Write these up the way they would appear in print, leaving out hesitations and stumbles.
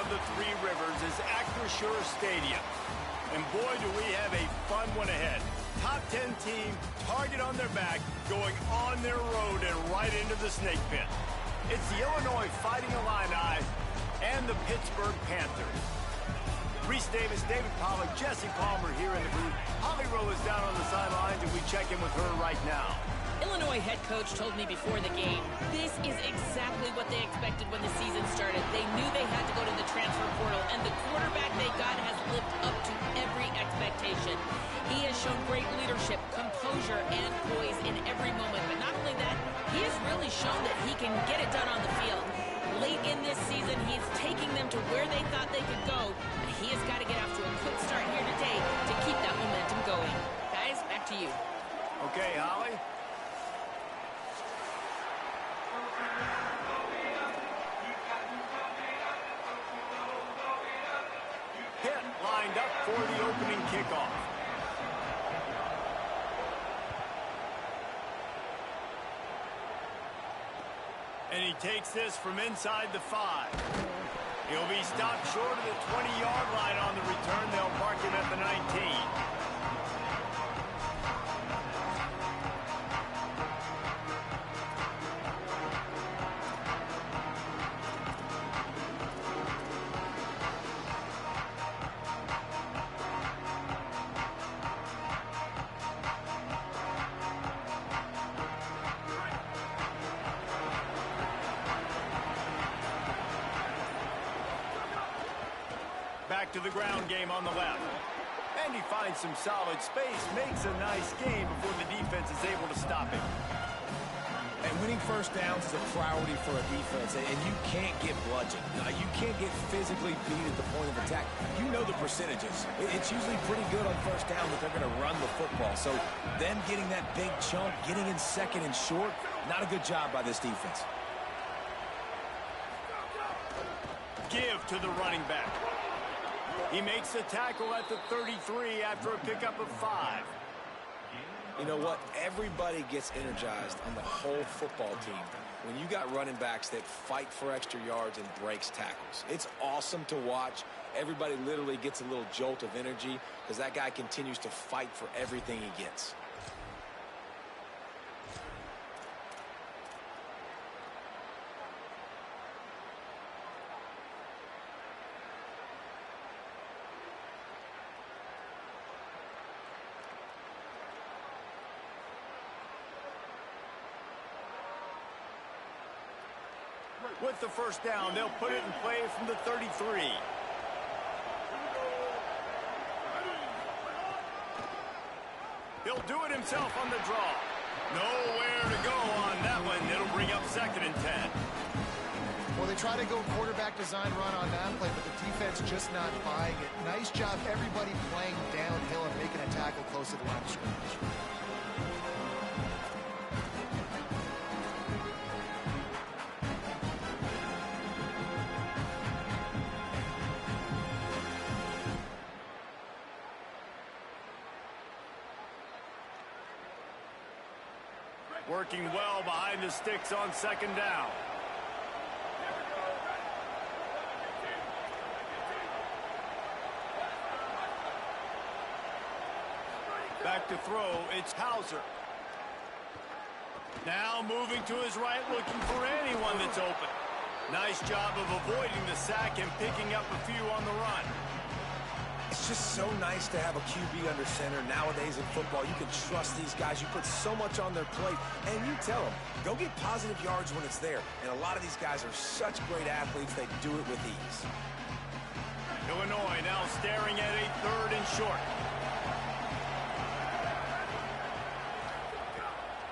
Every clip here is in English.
of the Three Rivers is Acrisure Stadium. And boy, do we have a fun one ahead. Top 10 team, target on their back, going on their road and right into the snake pit. It's the Illinois Fighting Illini and the Pittsburgh Panthers. Reese Davis, David Pollack, Jesse Palmer here in the booth. Holly Rowe is down on the sidelines, and we check in with her right now. Illinois head coach told me before the game, this is exactly what they expected when the season started. They knew they had to go to the transfer portal, and the quarterback they got has lived up to every expectation. He has shown great leadership, composure, and poise in every moment. But not only that, he has really shown that he can get it done on the field. Late in this season, he's taking them to where they thought they could go, but he has got to get off to a quick start here today to keep that momentum going. Guys, back to you. Okay, Holly. Pitt lined up for the opening kickoff. And he takes this from inside the 5. He'll be stopped short of the 20-yard line on the return. They'll mark him at the 19. Back to the ground game on the left. And he finds some solid space, makes a nice game before the defense is able to stop him. And winning first downs is a priority for a defense, and you can't get bludgeoned. You can't get physically beat at the point of attack. You know the percentages. It's usually pretty good on first down that they're going to run the football. So them getting that big chunk, getting in second and short, not a good job by this defense. Give to the running back. He makes the tackle at the 33 after a pickup of 5. You know what? Everybody gets energized on the whole football team when you got running backs that fight for extra yards and breaks tackles. It's awesome to watch. Everybody literally gets a little jolt of energy because that guy continues to fight for everything he gets. With the first down, they'll put it in play from the 33. He'll do it himself on the draw. Nowhere to go on that one. It'll bring up 2nd and 10. Well, they try to go quarterback design run on that play, but the defense just not buying it. Nice job, everybody playing downhill and making a tackle close to the line of scrimmage. Working well behind the sticks on 2nd down. Back to throw, it's Hauser. Now moving to his right, looking for anyone that's open. Nice job of avoiding the sack and picking up a few on the run. It's just so nice to have a QB under center. Nowadays in football, you can trust these guys. You put so much on their plate, and you tell them, go get positive yards when it's there. And a lot of these guys are such great athletes, they do it with ease. Illinois now staring at a 3rd and short.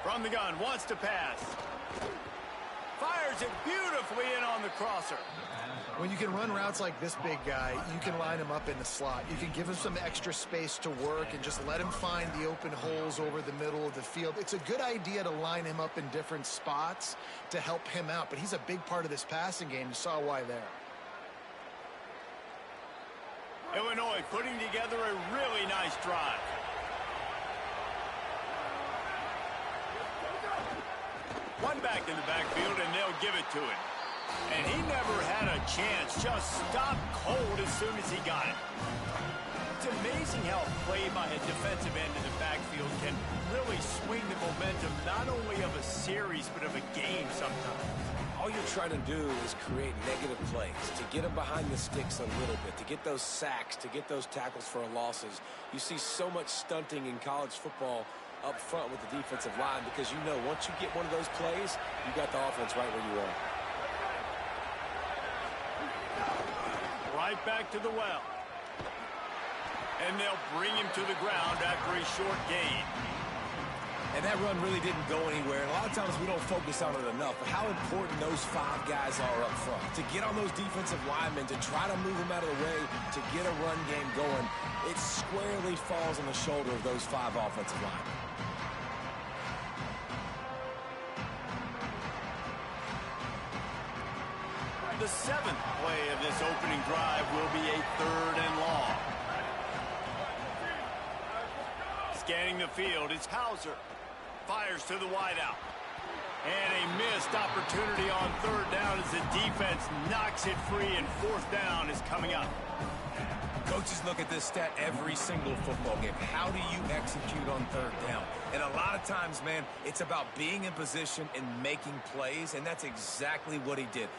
From the gun, wants to pass. Fires it beautifully in on the crosser. When you can run routes like this big guy, you can line him up in the slot. You can give him some extra space to work and just let him find the open holes over the middle of the field. It's a good idea to line him up in different spots to help him out, but he's a big part of this passing game. You saw why there. Illinois putting together a really nice drive. One back in the backfield, and they'll give it to him. And he never had a chance. Just stopped cold as soon as he got it. It's amazing how a play by a defensive end in the backfield can really swing the momentum not only of a series but of a game sometimes. All you're trying to do is create negative plays, to get them behind the sticks a little bit, to get those sacks, to get those tackles for losses. You see so much stunting in college football up front with the defensive line because you know once you get one of those plays, you got the offense right where you are. Right back to the well. And they'll bring him to the ground after a short gain. And that run really didn't go anywhere. And a lot of times we don't focus on it enough, but how important those 5 guys are up front. To get on those defensive linemen, to try to move them out of the way, to get a run game going, it squarely falls on the shoulder of those 5 offensive linemen. The 7th play of this opening drive will be a 3rd and long. Scanning the field, it's Hauser. Fires to the wideout. And a missed opportunity on 3rd down as the defense knocks it free, and 4th down is coming up. Coaches look at this stat every single football game. How do you execute on 3rd down? And a lot of times, man, it's about being in position and making plays, and that's exactly what he did.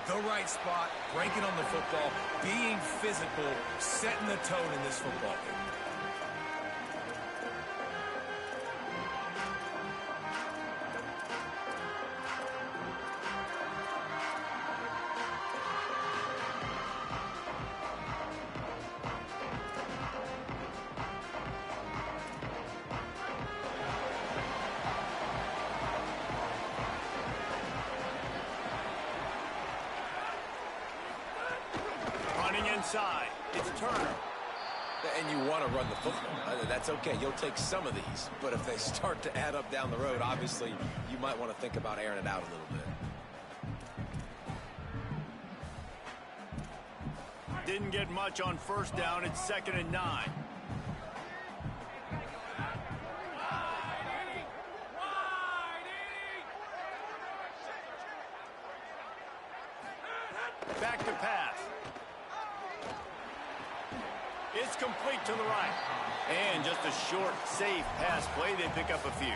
The right spot, breaking on the football, being physical, setting the tone in this football game. Inside, it's Turner. And you want to run the football. That's okay. You'll take some of these. But if they start to add up down the road, obviously, you might want to think about airing it out a little bit. Didn't get much on 1st down. It's 2nd and 9. Back to pass. It's complete to the right. And just a short, safe pass play. They pick up a few.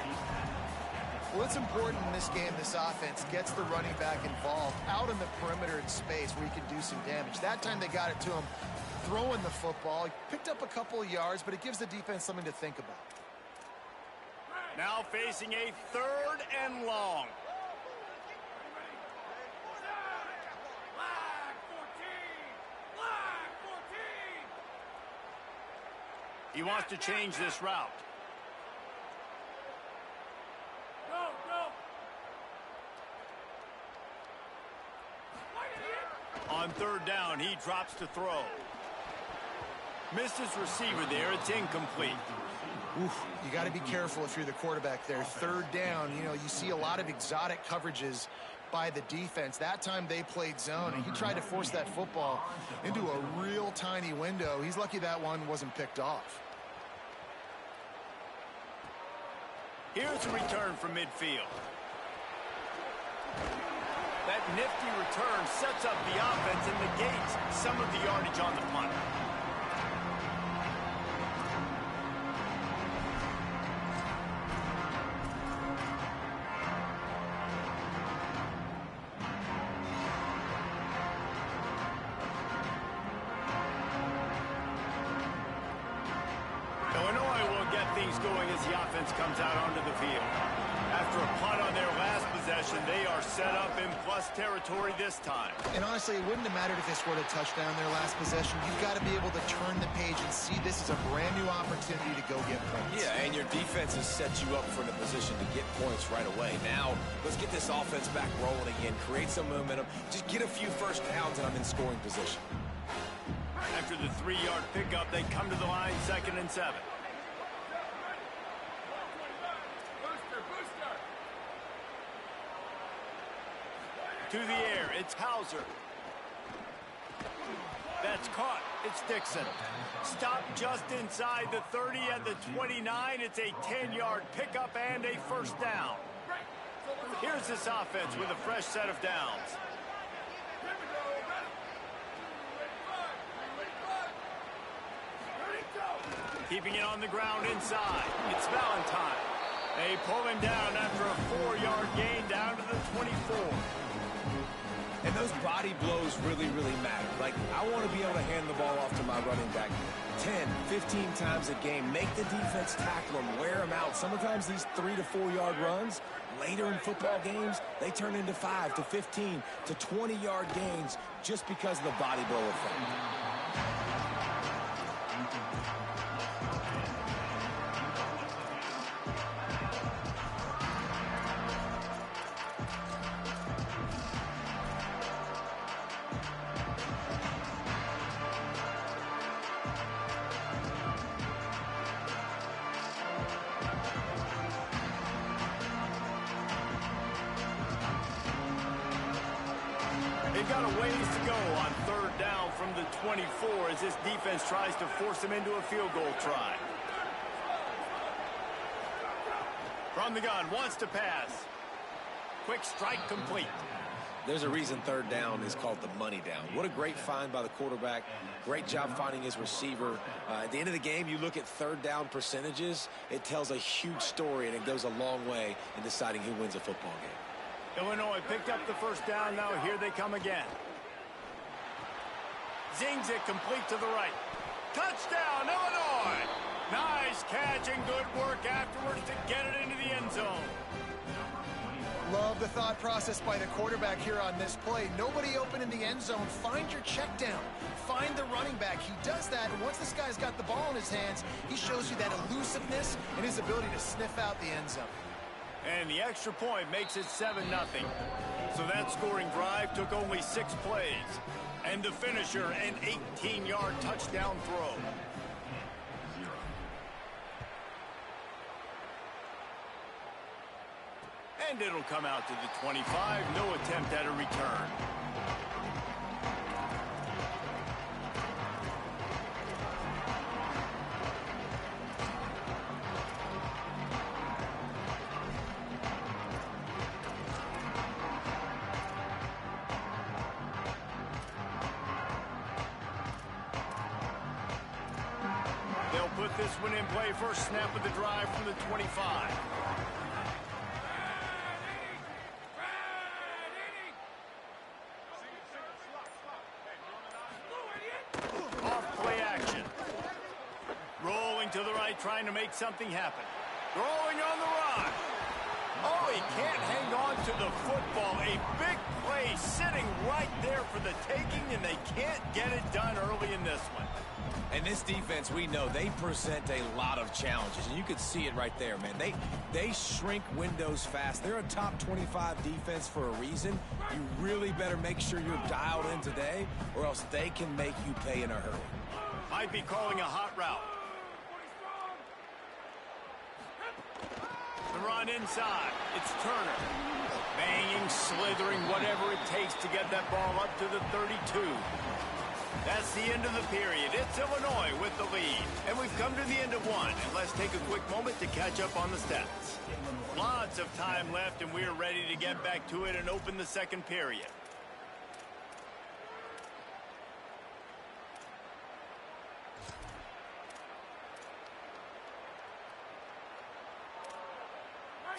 Well, it's important in this game, this offense gets the running back involved out in the perimeter in space where he can do some damage. That time they got it to him throwing the football. He picked up a couple of yards, but it gives the defense something to think about. Now facing a 3rd and long. He wants to change this route. On 3rd down, he drops to throw. Missed his receiver there. It's incomplete. Oof, you got to be careful if you're the quarterback there. 3rd down, you know, you see a lot of exotic coverages by the defense. That time they played zone, and he tried to force that football into a real tiny window. He's lucky that one wasn't picked off. Here's a return from midfield. That nifty return sets up the offense and negates some of the yardage on the punt. Illinois will get things going as the offense comes out onto the field. After a punt on their last possession, they are set up in plus territory this time. And honestly, it wouldn't have mattered if they scored a touchdown their last possession. You've got to be able to turn the page and see this as a brand new opportunity to go get points. Yeah, and your defense has set you up for a position to get points right away. Now, let's get this offense back rolling again, create some momentum, just get a few 1st downs, and I'm in scoring position. After the 3-yard pickup, they come to the line 2nd and 7. To the air, it's Hauser. That's caught. It's Dixon. Stopped just inside the 30 at the 29. It's a 10-yard pickup and a 1st down. Here's this offense with a fresh set of downs. Keeping it on the ground inside. It's Valentine. They pull him down after a 4-yard gain down to the 24. And those body blows really, really matter. Like, I want to be able to hand the ball off to my running back 10, 15 times a game. Make the defense tackle him, wear him out. Sometimes these 3 to 4 yard runs, later in football games, they turn into 5 to 15 to 20-yard gains just because of the body blow effect. They've got a ways to go on 3rd down from the 24 as this defense tries to force them into a field goal try. From the gun, wants to pass. Quick strike complete. There's a reason 3rd down is called the money down. What a great find by the quarterback. Great job finding his receiver. At the end of the game, you look at 3rd down percentages. It tells a huge story, and it goes a long way in deciding who wins a football game. Illinois picked up the 1st down. Now here they come again. Zings it complete to the right. Touchdown, Illinois! Nice catch and good work afterwards to get it into the end zone. Love the thought process by the quarterback here on this play. Nobody open in the end zone. Find your check down. Find the running back. He does that, and once this guy's got the ball in his hands, he shows you that elusiveness and his ability to sniff out the end zone. And the extra point makes it 7-0. So that scoring drive took only 6 plays. And the finisher, an 18-yard touchdown throw. And it'll come out to the 25. No attempt at a return. They'll put this one in play. First snap of the drive from the 25. Off play action. Rolling to the right, trying to make something happen. Throwing on the run. Oh, he can't hang on to the football. A big play sitting right there for the taking, and they can't get it done early in this one. And this defense, we know, they present a lot of challenges. And you could see it right there, man. They shrink windows fast. They're a top 25 defense for a reason. You really better make sure you're dialed in today, or else they can make you pay in a hurry. Might be calling a hot route. The run inside. It's Turner. Banging, slithering, whatever it takes to get that ball up to the 32. That's the end of the period. It's Illinois with the lead. And we've come to the end of one. And let's take a quick moment to catch up on the stats. Lots of time left, and we're ready to get back to it and open the second period.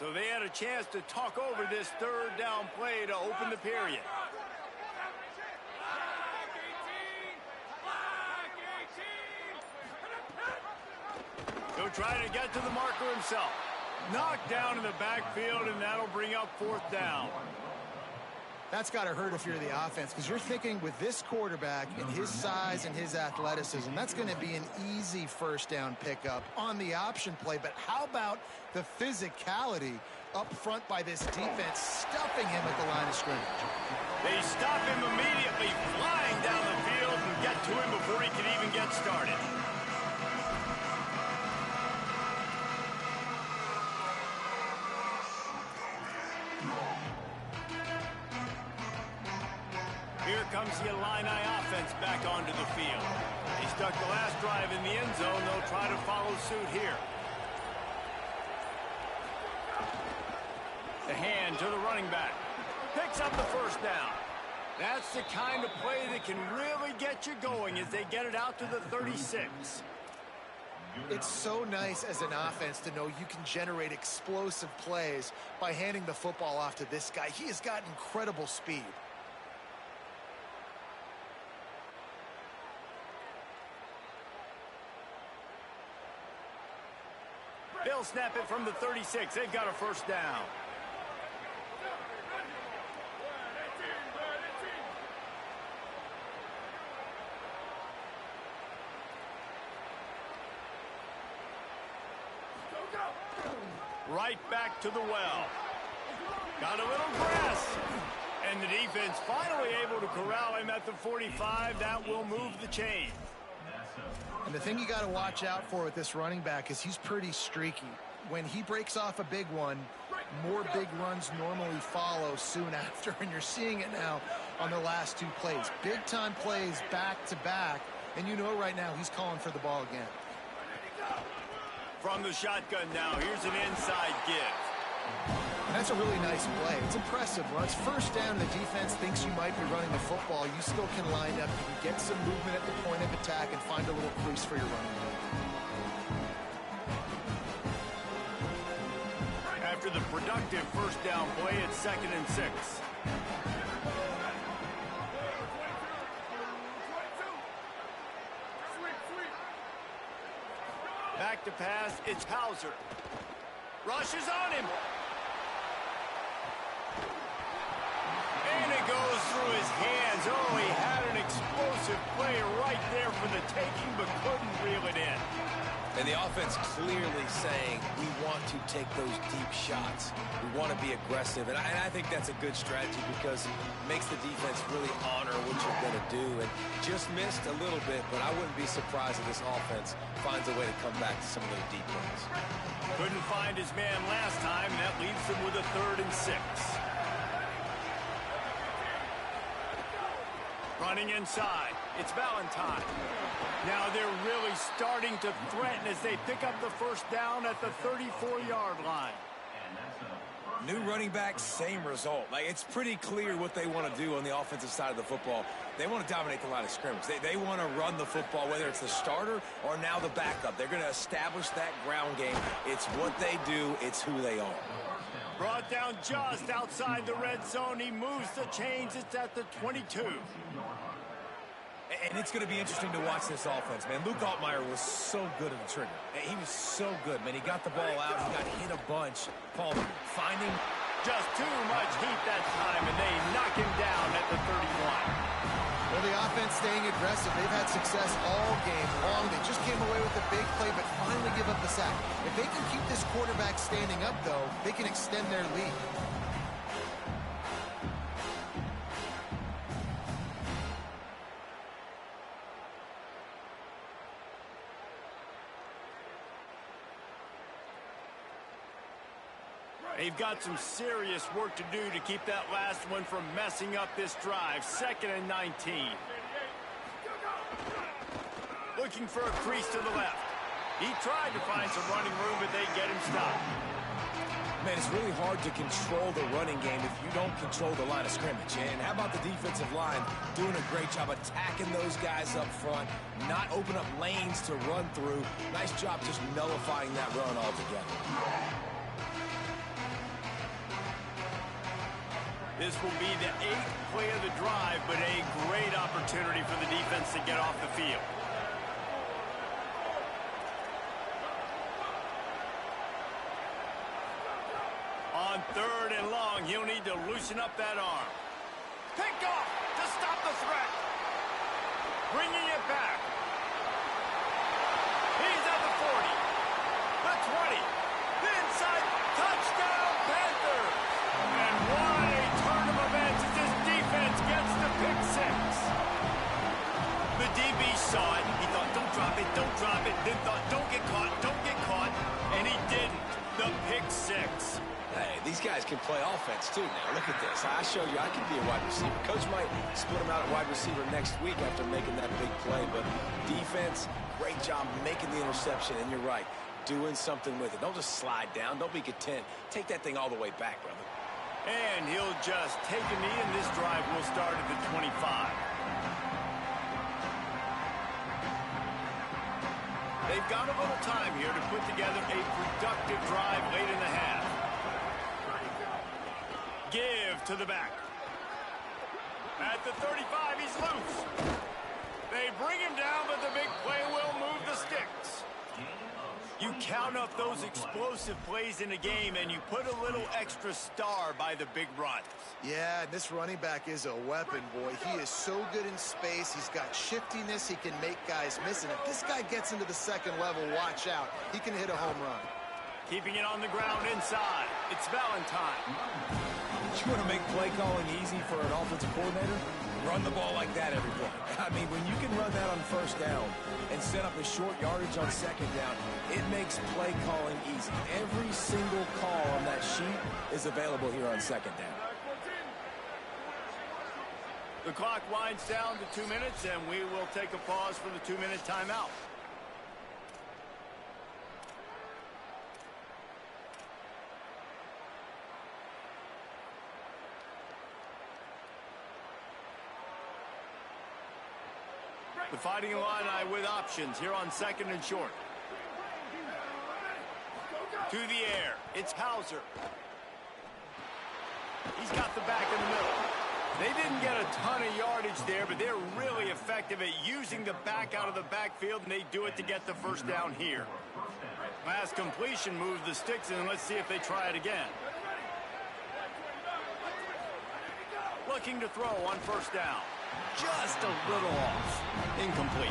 So they had a chance to talk over this 3rd down play to open the period. He'll try to get to the marker himself. Knocked down in the backfield, and that'll bring up 4th down. That's got to hurt if you're the offense, because you're thinking with this quarterback and his size and his athleticism, that's going to be an easy 1st down pickup on the option play. But how about the physicality up front by this defense, stuffing him at the line of scrimmage? They stop him immediately, flying down the field, and get to him before he can even get started. Here comes the Illini offense back onto the field. They stuck the last drive in the end zone. They'll try to follow suit here. The hand to the running back. Picks up the 1st down. That's the kind of play that can really get you going as they get it out to the 36. It's so nice as an offense to know you can generate explosive plays by handing the football off to this guy. He has got incredible speed. They'll snap it from the 36. They've got a first down. Right back to the well. Got a little grass. And the defense finally able to corral him at the 45. That will move the chain. And the thing you got to watch out for with this running back is he's pretty streaky. When he breaks off a big one, more big runs normally follow soon after, and you're seeing it now on the last two plays. Big-time plays back-to-back, and you know right now he's calling for the ball again. From the shotgun now, here's an inside give. And that's a really nice play. It's impressive. When it's first down, the defense thinks you might be running the football. You still can line up. You can get some movement at the point of attack and find a little crease for your running back. After the productive first down play, it's 2nd and 6. Back to pass, it's Hauser. Rushes on him. And it goes through his hands. Oh, he had an explosive play right there for the taking, but couldn't reel it in. And the offense clearly saying, we want to take those deep shots. We want to be aggressive. And I think that's a good strategy because it makes the defense really honor what you're going to do. And just missed a little bit, but I wouldn't be surprised if this offense finds a way to come back to some of those deep ones. Couldn't find his man last time. That leaves him with a 3rd and 6. Running inside, it's Valentine. Now they're really starting to threaten as they pick up the first down at the 34-yard line. New running back, same result. Like, it's pretty clear what they want to do on the offensive side of the football. They want to dominate the line of scrimmage. They want to run the football, whether it's the starter or now the backup. They're going to establish that ground game. It's what they do. It's who they are. Brought down just outside the red zone. He moves the chains. It's at the 22. And it's going to be interesting to watch this offense, man. Luke Altmaier was so good at the trigger. He was so good, man. He got the ball out. He got hit a bunch. Paul, finding just too much heat that time, and they knock him down at the 31. Well, the offense staying aggressive. They've had success all game long. They just came away with a big play, but finally give up the sack. If they can keep this quarterback standing up, though, they can extend their lead. They've got some serious work to do to keep that last one from messing up this drive. 2nd and 19. Looking for a crease to the left. He tried to find some running room, but they get him stopped. Man, it's really hard to control the running game if you don't control the line of scrimmage. And how about the defensive line doing a great job attacking those guys up front, not open up lanes to run through. Nice job just nullifying that run altogether. This will be the 8th play of the drive, but a great opportunity for the defense to get off the field. On 3rd and long, he'll need to loosen up that arm. Picked off to stop the threat. Bringing it back. He's at the 40, the 20, the inside, touchdown Panthers. And what a turn of events as this defense gets the pick 6. The DB saw it. He thought, don't drop it. Then thought, don't get caught. And he didn't. The pick 6. Hey, these guys can play offense too now. Look at this. I showed you I can be a wide receiver. Coach might split him out at wide receiver next week after making that big play. But defense, great job making the interception. And you're right, doing something with it. Don't just slide down. Don't be content. Take that thing all the way back, brother. And he'll just take a knee, and this drive will start at the 5. They've got a little time here to put together a productive drive late in the half. Give to the back. At the 35, he's loose. They bring him down, but the big play will move the sticks. You count up those explosive plays in a game, and you put a little extra star by the big runs. Yeah, this running back is a weapon, boy. He is so good in space. He's got shiftiness. He can make guys miss. And if this guy gets into the second level, watch out. He can hit a home run. Keeping it on the ground inside. It's Valentine. You want to make play calling easy for an offensive coordinator? Run the ball like that every play. I mean, when you can run that on first down and set up a short yardage on second down, it makes play calling easy. Every single call on that sheet is available here on second down. The clock winds down to 2 minutes, and we will take a pause for the 2-minute timeout. The Fighting Illini with options here on second and short. To the air. It's Hauser. He's got the back in the middle. They didn't get a ton of yardage there, but they're really effective at using the back out of the backfield, and they do it to get the first down here. Last completion moved the sticks, and let's see if they try it again. Looking to throw on first down. Just a little off. Incomplete.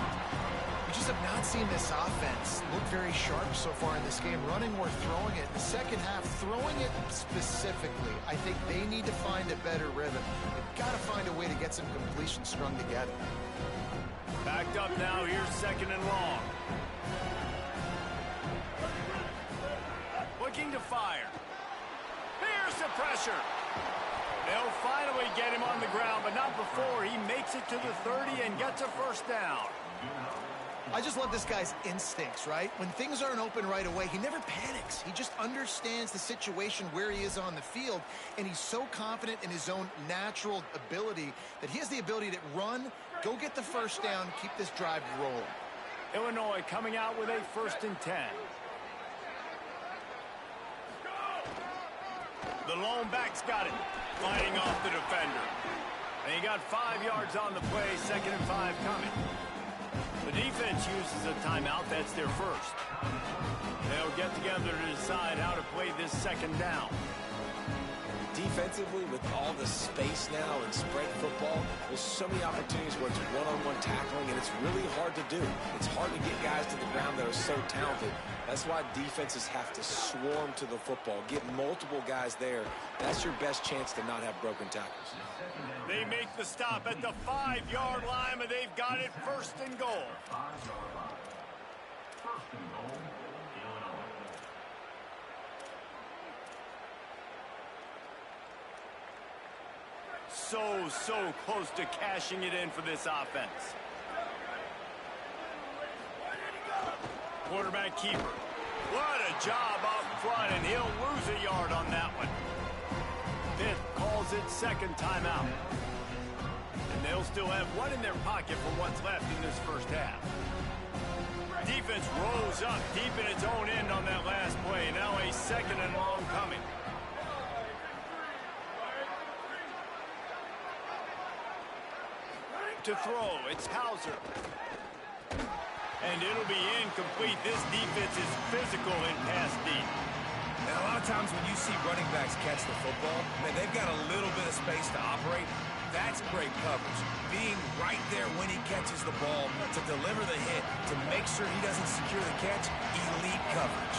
We just have not seen this offense look very sharp so far in this game, running or throwing it. In the second half, throwing it specifically, I think they need to find a better rhythm. They've got to find a way to get some completions strung together. Backed up now, here's second and long. Looking to fire. Here's the pressure. They'll finally get him on the ground, but not before he makes it to the 30 and gets a first down. I just love this guy's instincts, right? When things aren't open right away, he never panics. He just understands the situation where he is on the field, and he's so confident in his own natural ability that he has the ability to run, go get the first down, keep this drive rolling. Illinois coming out with a 1st and 10. The lone back's got it, lining off the defender. And he got 5 yards on the play, 2nd and 5 coming. The defense uses a timeout. That's their first. They'll get together to decide how to play this second down. Defensively, with all the space now and spread football, there's so many opportunities where it's one-on-one tackling, and it's really hard to do. It's hard to get guys to the ground that are so talented. That's why defenses have to swarm to the football, get multiple guys there. That's your best chance to not have broken tackles. They make the stop at the 5-yard line, but they've got it 1st and goal. So close to cashing it in for this offense. Quarterback keeper. What a job up front, and he'll lose a yard on that one. Pitt calls it second timeout. And they'll still have one in their pocket for what's left in this first half. Defense rolls up deep in its own end on that last play. Now a 2nd and long coming. To throw, it's Hauser. And it'll be incomplete. This defense is physical in pass deep. Now, a lot of times when you see running backs catch the football, man, they've got a little bit of space to operate. That's great coverage. Being right there when he catches the ball to deliver the hit, to make sure he doesn't secure the catch, elite coverage.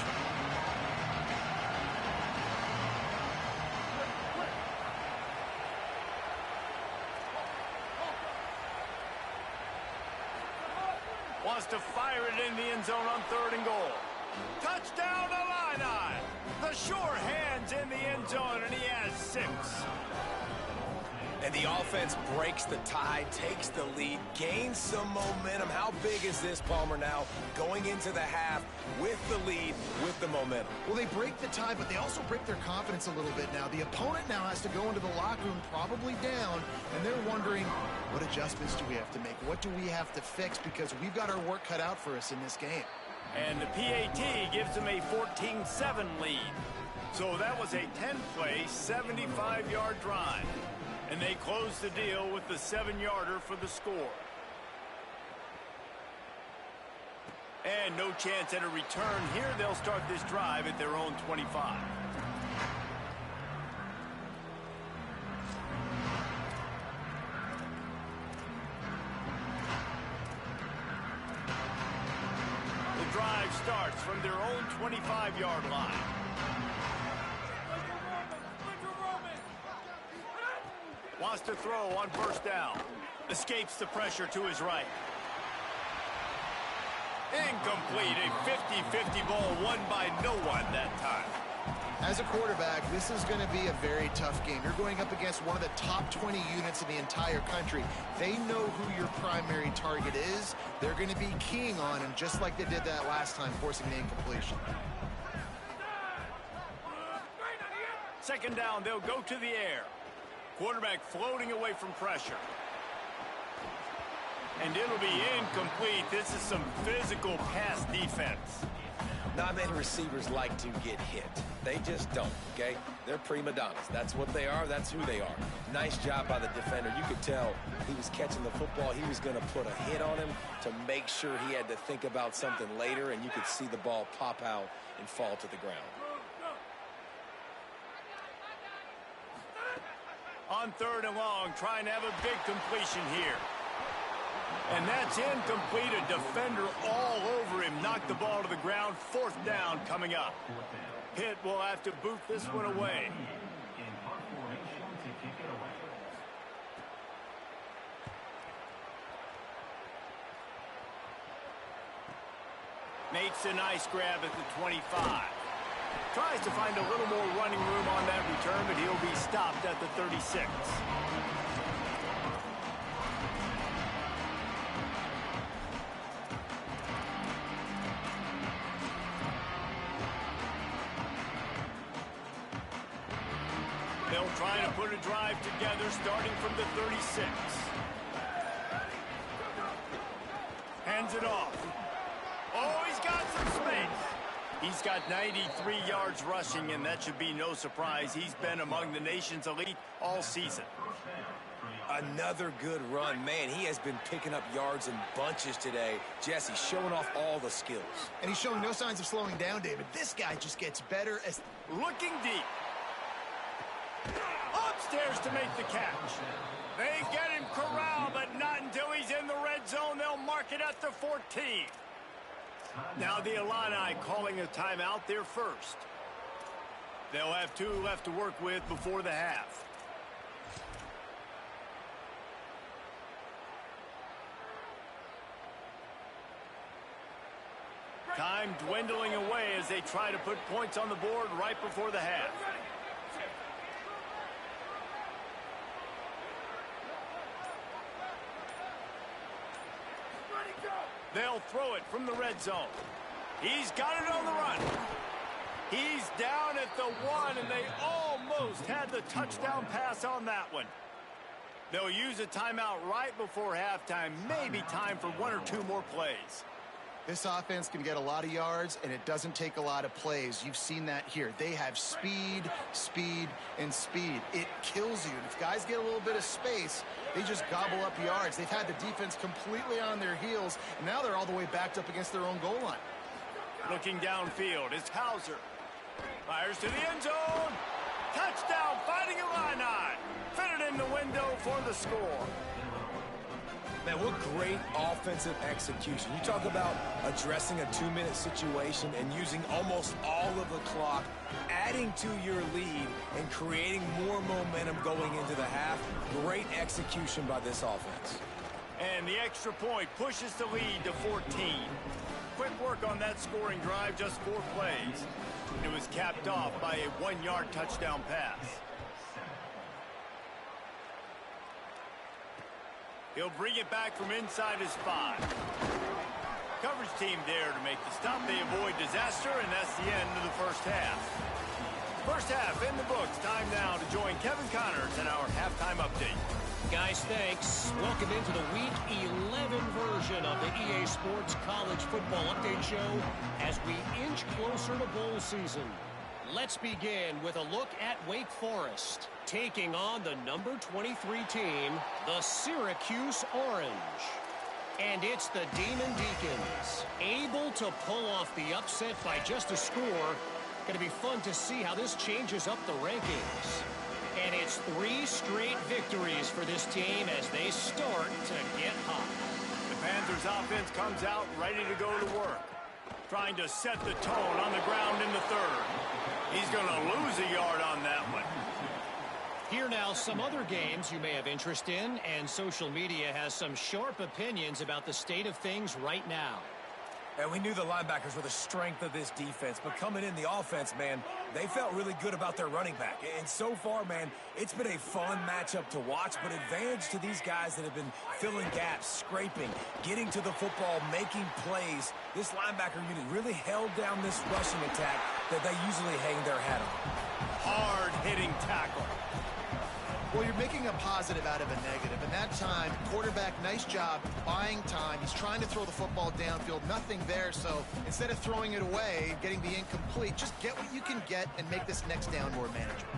Wants to fire it in the end zone on 3rd and goal. Touchdown Illini! The sure hands in the end zone, and he has 6. And the offense breaks the tie, takes the lead, gains some momentum. How big is this, Palmer, now going into the half with the lead, with the momentum? Well, they break the tie, but they also break their confidence a little bit now. The opponent now has to go into the locker room probably down, and they're wondering, what adjustments do we have to make? What do we have to fix? Because we've got our work cut out for us in this game. And the PAT gives them a 14-7 lead. So that was a 10-play, 75-yard drive. And they close the deal with the 7-yarder for the score. And no chance at a return here. They'll start this drive at their own 25. The drive starts from their own 25-yard line. Wants to throw on first down. Escapes the pressure to his right. Incomplete. A 50-50 ball won by no one that time. As a quarterback, this is going to be a very tough game. You're going up against one of the top 20 units in the entire country. They know who your primary target is. They're going to be keying on him, just like they did that last time, forcing the incompletion. Second down, they'll go to the air. Quarterback floating away from pressure. And it'll be incomplete. This is some physical pass defense. Not many receivers like to get hit. They just don't, okay? They're prima donnas. That's what they are. That's who they are. Nice job by the defender. You could tell he was catching the football. He was going to put a hit on him to make sure he had to think about something later, and you could see the ball pop out and fall to the ground. On third and long, trying to have a big completion here. And that's incomplete. A defender all over him. Knocked the ball to the ground. Fourth down coming up. Pitt will have to boot this one away. Makes a nice grab at the 25. Tries to find a little more running room on that return, but he'll be stopped at the 36. They'll try to put a drive together starting from the 36. Hands it off. Oh, he's got some space. He's got 93 yards rushing, and that should be no surprise. He's been among the nation's elite all season. Another good run. Man, he has been picking up yards in bunches today. Jesse showing off all the skills. And he's showing no signs of slowing down, David. This guy just gets better as... Looking deep. Upstairs to make the catch. They get him corralled, but not until he's in the red zone. They'll mark it at the 14. Now the Illini calling a timeout there first. They'll have 2 left to work with before the half. Time dwindling away as they try to put points on the board right before the half. They'll throw it from the red zone. He's got it on the run. He's down at the 1, and they almost had the touchdown pass on that one. They'll use a timeout right before halftime. Maybe time for 1 or 2 more plays. This offense can get a lot of yards, and it doesn't take a lot of plays. You've seen that here. They have speed, speed, and speed. It kills you. If guys get a little bit of space, they just gobble up yards. They've had the defense completely on their heels, and now they're all the way backed up against their own goal line. Looking downfield, it's Hauser. Fires to the end zone. Touchdown, Fighting Illini. Fitted in the window for the score. Man, what great offensive execution. You talk about addressing a 2-minute situation and using almost all of the clock, adding to your lead and creating more momentum going into the half. Great execution by this offense. And the extra point pushes the lead to 14. Quick work on that scoring drive, just 4 plays. It was capped off by a 1-yard touchdown pass. He'll bring it back from inside his 5. Coverage team there to make the stop. They avoid disaster, and that's the end of the first half. First half in the books. Time now to join Kevin Connors in our halftime update. Guys, thanks. Welcome into the Week 11 version of the EA Sports College Football Update Show as we inch closer to bowl season. Let's begin with a look at Wake Forest, taking on the number 23 team, the Syracuse Orange. And it's the Demon Deacons, able to pull off the upset by just a score. Going to be fun to see how this changes up the rankings. And it's 3 straight victories for this team as they start to get hot. The Panthers offense comes out ready to go to work, trying to set the tone on the ground in the 3rd. He's going to lose a yard on that one. Here now, some other games you may have interest in, and social media has some sharp opinions about the state of things right now. And we knew the linebackers were the strength of this defense, but coming in the offense, man, they felt really good about their running back. And so far, man, it's been a fun matchup to watch, but advantage to these guys that have been filling gaps, scraping, getting to the football, making plays. This linebacker unit really held down this rushing attack that they usually hang their hat on. Hard-hitting tackle. Well, you're making a positive out of a negative. And that time, quarterback, nice job buying time. He's trying to throw the football downfield. Nothing there. So instead of throwing it away, getting the incomplete, just get what you can get and make this next down more manageable.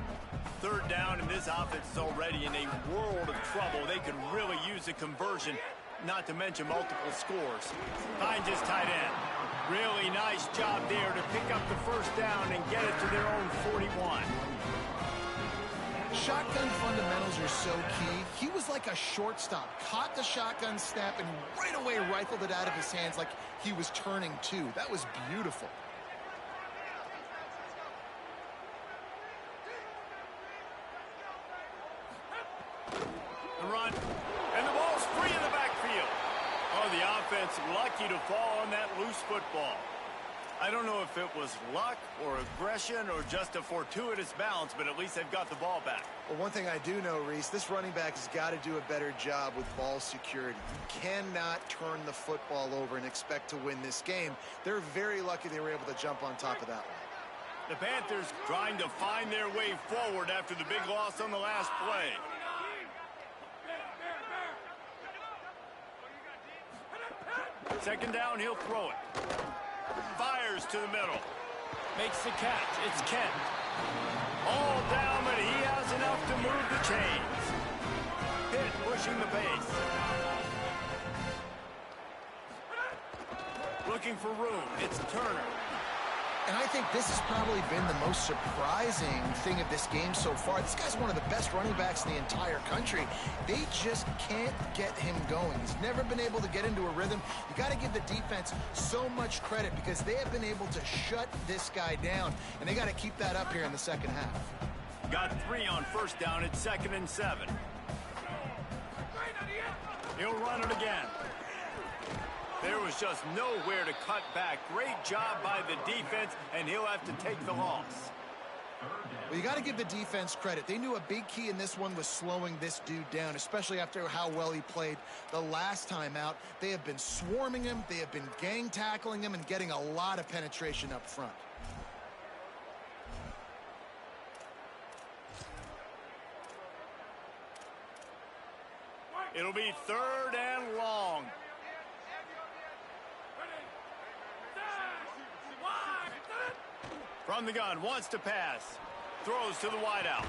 3rd down, and this offense is already in a world of trouble. They could really use a conversion, not to mention multiple scores. Finds his tight end. Really nice job there to pick up the 1st down and get it to their own 41. Shotgun fundamentals are so key. He was like a shortstop, caught the shotgun snap and right away rifled it out of his hands like he was turning 2. That was beautiful. The run, and the ball's free in the backfield. Oh, the offense lucky to fall on that loose football. I don't know if it was luck or aggression or just a fortuitous bounce, but at least they've got the ball back. Well, one thing I do know, Reese, this running back has got to do a better job with ball security. You cannot turn the football over and expect to win this game. They're very lucky they were able to jump on top of that one. The Panthers trying to find their way forward after the big loss on the last play. Second down, he'll throw it. Fires to the middle. Makes the catch. It's Kent. All down, but he has enough to move the chains. Pitt pushing the pace. Looking for room. It's Turner. And I think this has probably been the most surprising thing of this game so far. This guy's one of the best running backs in the entire country. They just can't get him going. He's never been able to get into a rhythm. You got to give the defense so much credit because they have been able to shut this guy down, and they got to keep that up here in the second half. Got 3 on 1st down. It's 2nd and 7. He'll run it again. There was just nowhere to cut back. Great job by the defense, and he'll have to take the loss. Well, you got to give the defense credit. They knew a big key in this one was slowing this dude down, especially after how well he played the last time out. They have been swarming him. They have been gang tackling him and getting a lot of penetration up front. It'll be 3rd and long. From the gun, wants to pass. Throws to the wideout.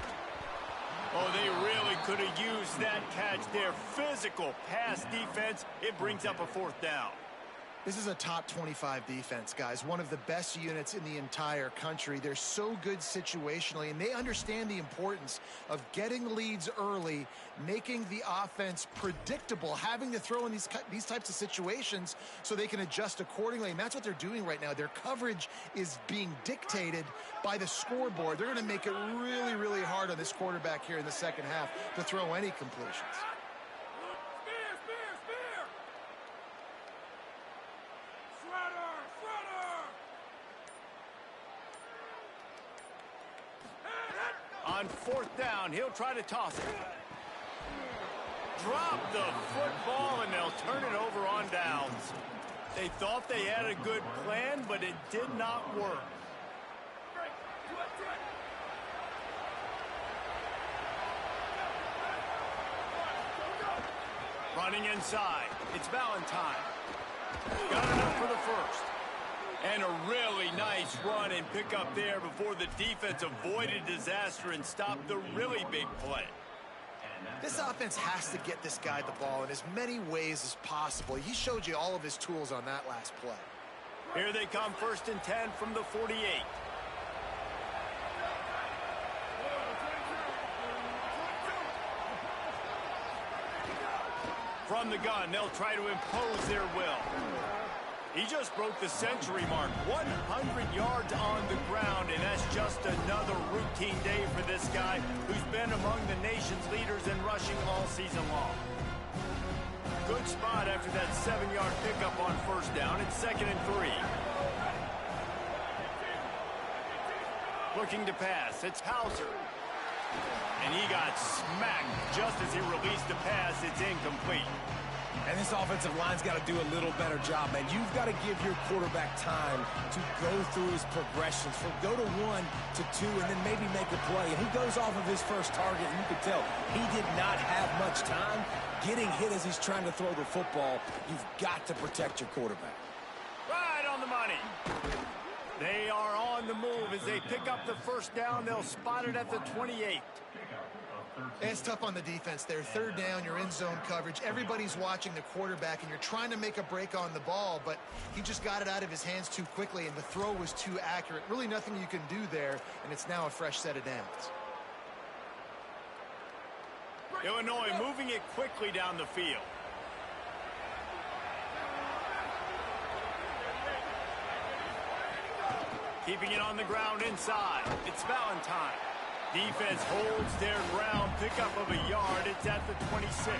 Oh, they really could have used that catch there. Physical pass defense. It brings up a 4th down. This is a top 25 defense, guys. One of the best units in the entire country. They're so good situationally, and they understand the importance of getting leads early, making the offense predictable, having to throw in these types of situations so they can adjust accordingly. And that's what they're doing right now. Their coverage is being dictated by the scoreboard. They're going to make it really, really hard on this quarterback here in the second half to throw any completions. On 4th down, he'll try to toss it. drop the football, and they'll turn it over on downs. They thought they had a good plan, but it did not work. Running inside. It's Valentine. Got enough for the first. And a really nice run and pick up there before the defense avoided disaster and stopped the really big play. This offense has to get this guy the ball in as many ways as possible. He showed you all of his tools on that last play. Here they come, 1st and 10 from the 48. From the gun, they'll try to impose their will. He just broke the century mark, 100 yards on the ground, and that's just another routine day for this guy who's been among the nation's leaders in rushing all season long. Good spot after that 7-yard pickup on 1st down. It's 2nd and 3. Looking to pass, it's Hauser. And he got smacked just as he released the pass. It's incomplete. And this offensive line's got to do a little better job, man. You've got to give your quarterback time to go through his progressions from go to 1 to 2 and then maybe make a play. And he goes off of his first target, and you can tell he did not have much time getting hit as he's trying to throw the football. You've got to protect your quarterback. Right on the money. They are on the move as they pick up the 1st down. They'll spot it at the 28. It's tough on the defense there. 3rd down, you're in zone coverage. Everybody's watching the quarterback, and you're trying to make a break on the ball, but he just got it out of his hands too quickly, and the throw was too accurate. Really nothing you can do there, and it's now a fresh set of downs. Illinois moving it quickly down the field. Keeping it on the ground inside. It's Valentine. Defense holds their ground. Pickup of a yard. It's at the 26.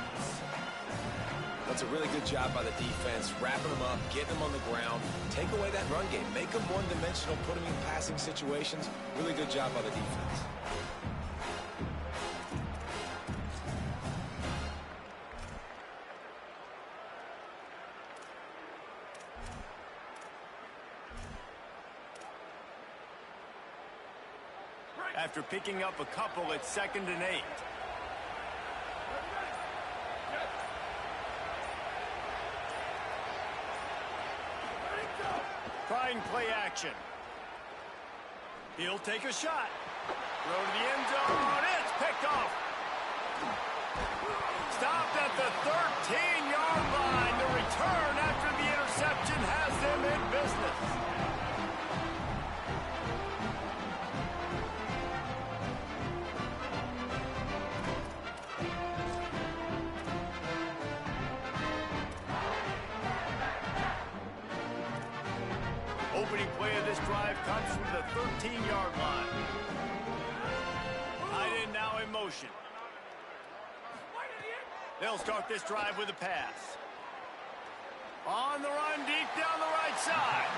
That's a really good job by the defense, wrapping them up, getting them on the ground, take away that run game, make them one-dimensional, put them in passing situations. Really good job by the defense. After picking up a couple, it's 2nd and 8. Trying play action. He'll take a shot. Throw to the end zone. It's picked off. Stopped at the 13-yard line. The return after the interception has them in business. Opening play of this drive comes from the 13-yard line. Tight end now in motion. They'll start this drive with a pass. On the run, deep down the right side.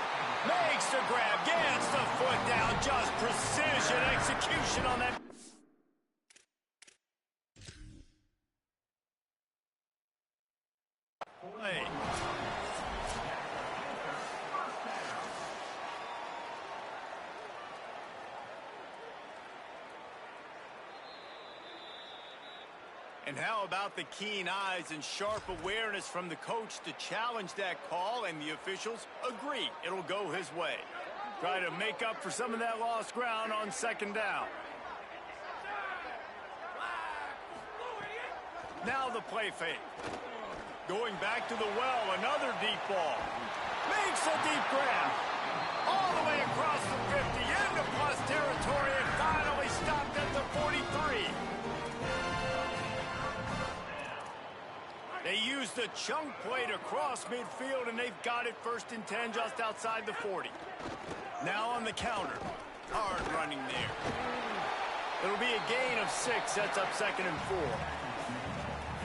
Makes the grab, gets the foot down. Just precision execution on that. Play. And how about the keen eyes and sharp awareness from the coach to challenge that call, and the officials agree it'll go his way. Try to make up for some of that lost ground on 2nd down. Now the play fake. Going back to the well, another deep ball. Makes a deep grab. All the way across the 50, into plus territory, and finally stopped at the 43. They use the chunk play to cross midfield, and they've got it 1st and 10 just outside the 40. Now on the counter. Hard running there. It'll be a gain of 6. Sets up 2nd and 4.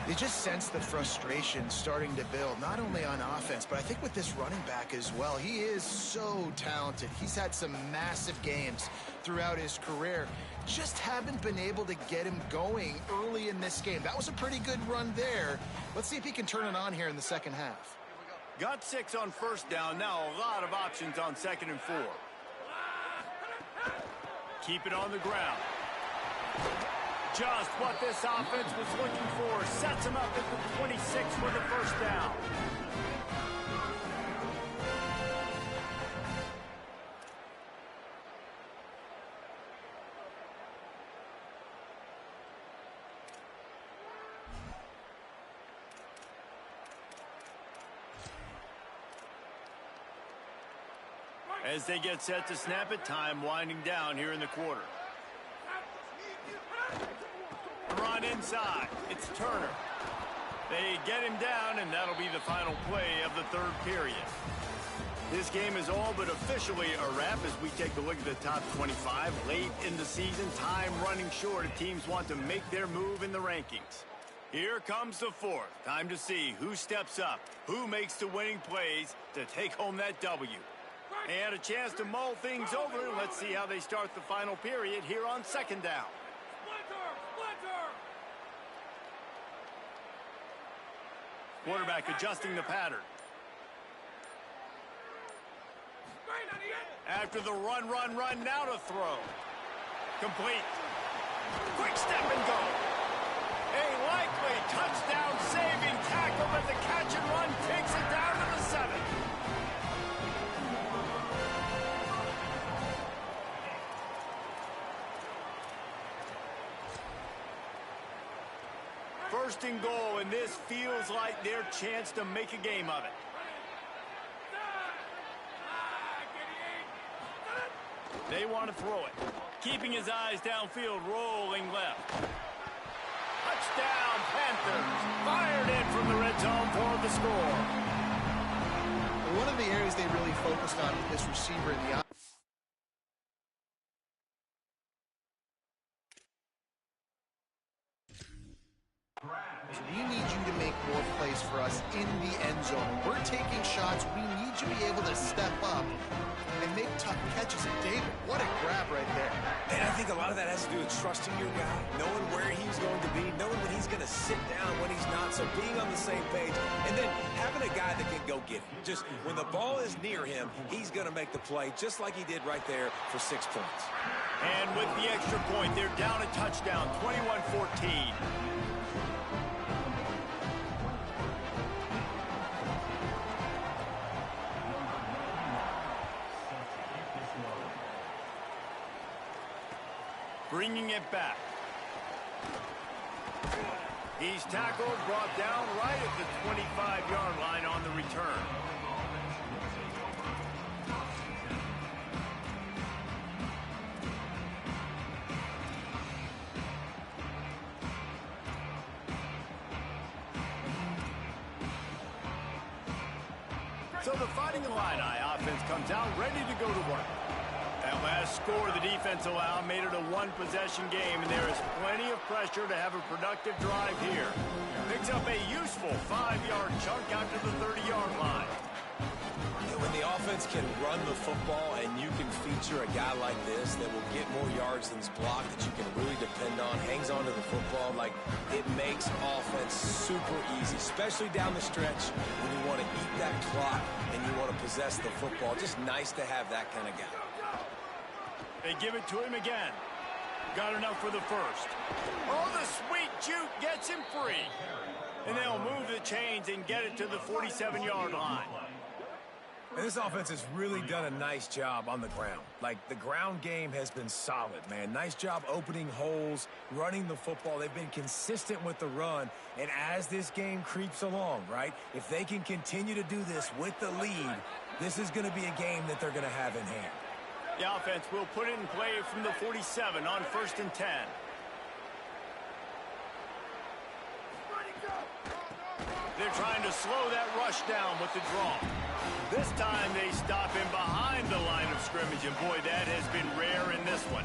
You just sense the frustration starting to build, not only on offense, but I think with this running back as well. He is so talented. He's had some massive games throughout his career. Just haven't been able to get him going early in this game. That was a pretty good run there. Let's see if he can turn it on here in the second half. Got 6 on first down. Now a lot of options on 2nd and 4. Keep it on the ground. Just what this offense was looking for. Sets him up at the 26 for the first down. As they get set to snap it, time winding down here in the quarter. Run inside. It's Turner. They get him down, and that'll be the final play of the 3rd period. This game is all but officially a wrap as we take a look at the top 25. Late in the season, time running short, and teams want to make their move in the rankings. Here comes the 4th. Time to see who steps up, who makes the winning plays to take home that W. And a chance to mull things over. Let's see how they start the final period here on 2nd down. Quarterback adjusting the pattern. After the run, now to throw. Complete. Quick step and go. A likely touchdown-saving tackle, but the catch and run takes it down to the 7. First and goal, and this feels like their chance to make a game of it. They want to throw it. Keeping his eyes downfield, rolling left. Touchdown, Panthers. Fired in from the red zone for the score. One of the areas they really focused on with this receiver in the we need you to make more plays for us in the end zone. When we're taking shots, we need you to be able to step up and make tough catches. And David, what a grab right there. And I think a lot of that has to do with trusting your guy, knowing where he's going to be, knowing when he's going to sit down, when he's not, so being on the same page, and then having a guy that can go get it. Just when the ball is near him, he's going to make the play, just like he did right there for 6 points. And with the extra point, they're down a touchdown, 21-14. Bringing it back. He's tackled, brought down right at the 25-yard line on the return. So the Fighting Illini offense comes out ready to go to work. That last score the defense allowed made it a one-possession game, and there is plenty of pressure to have a productive drive here. Picks up a useful 5-yard chunk out to the 30-yard line. When the offense can run the football and you can feature a guy like this that will get more yards than his block, that you can really depend on, hangs on to the football, like it makes offense super easy, especially down the stretch when you want to eat that clock and you want to possess the football. Just nice to have that kind of guy. They give it to him again. Got enough for the first. Oh, the sweet juke gets him free. And they'll move the chains and get it to the 47-yard line. And this offense has really done a nice job on the ground. Like, the ground game has been solid, man. Nice job opening holes, running the football. They've been consistent with the run. And as this game creeps along, right, if they can continue to do this with the lead, this is going to be a game that they're going to have in hand. The offense will put it in play from the 47 on 1st and 10. They're trying to slow that rush down with the draw. This time they stop him behind the line of scrimmage, and boy, that has been rare in this one.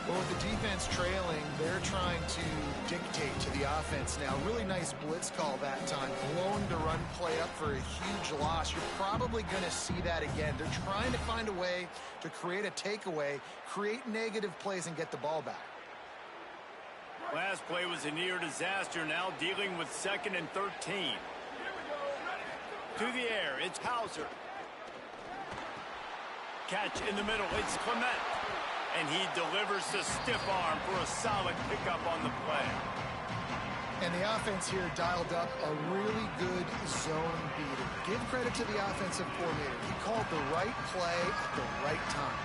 Well, with the defense trailing, they're trying to dictate to the offense now. Really nice blitz call that time. Blowing the run play up for a huge loss. You're probably going to see that again. They're trying to find a way to create a takeaway, create negative plays, and get the ball back. Last play was a near disaster, now dealing with 2nd and 13. To the air, it's Hauser. Catch in the middle, it's Clement. And he delivers the stiff arm for a solid pickup on the play. And the offense here dialed up a really good zone beater. Give credit to the offensive coordinator. He called the right play at the right time.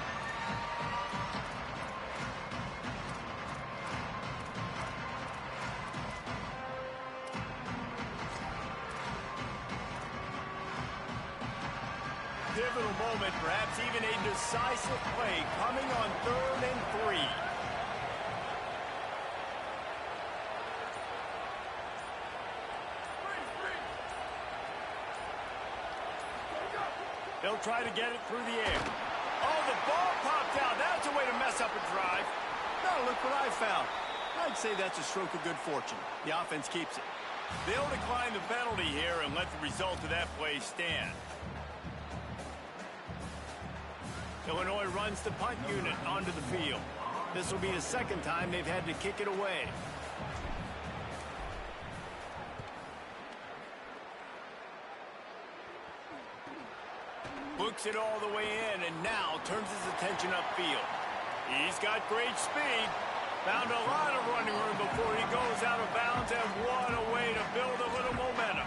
Pivotal moment, perhaps even a decisive play coming on 3rd and 3. They'll try to get it through the air. Oh, the ball popped out. That's a way to mess up a drive. Now look what I found. I'd say that's a stroke of good fortune. The offense keeps it. They'll decline the penalty here and let the result of that play stand. Illinois runs the punt unit onto the field. This will be the 2nd time they've had to kick it away. Books it all the way in and now turns his attention upfield. He's got great speed. Found a lot of running room before he goes out of bounds, and what a way to build a little momentum.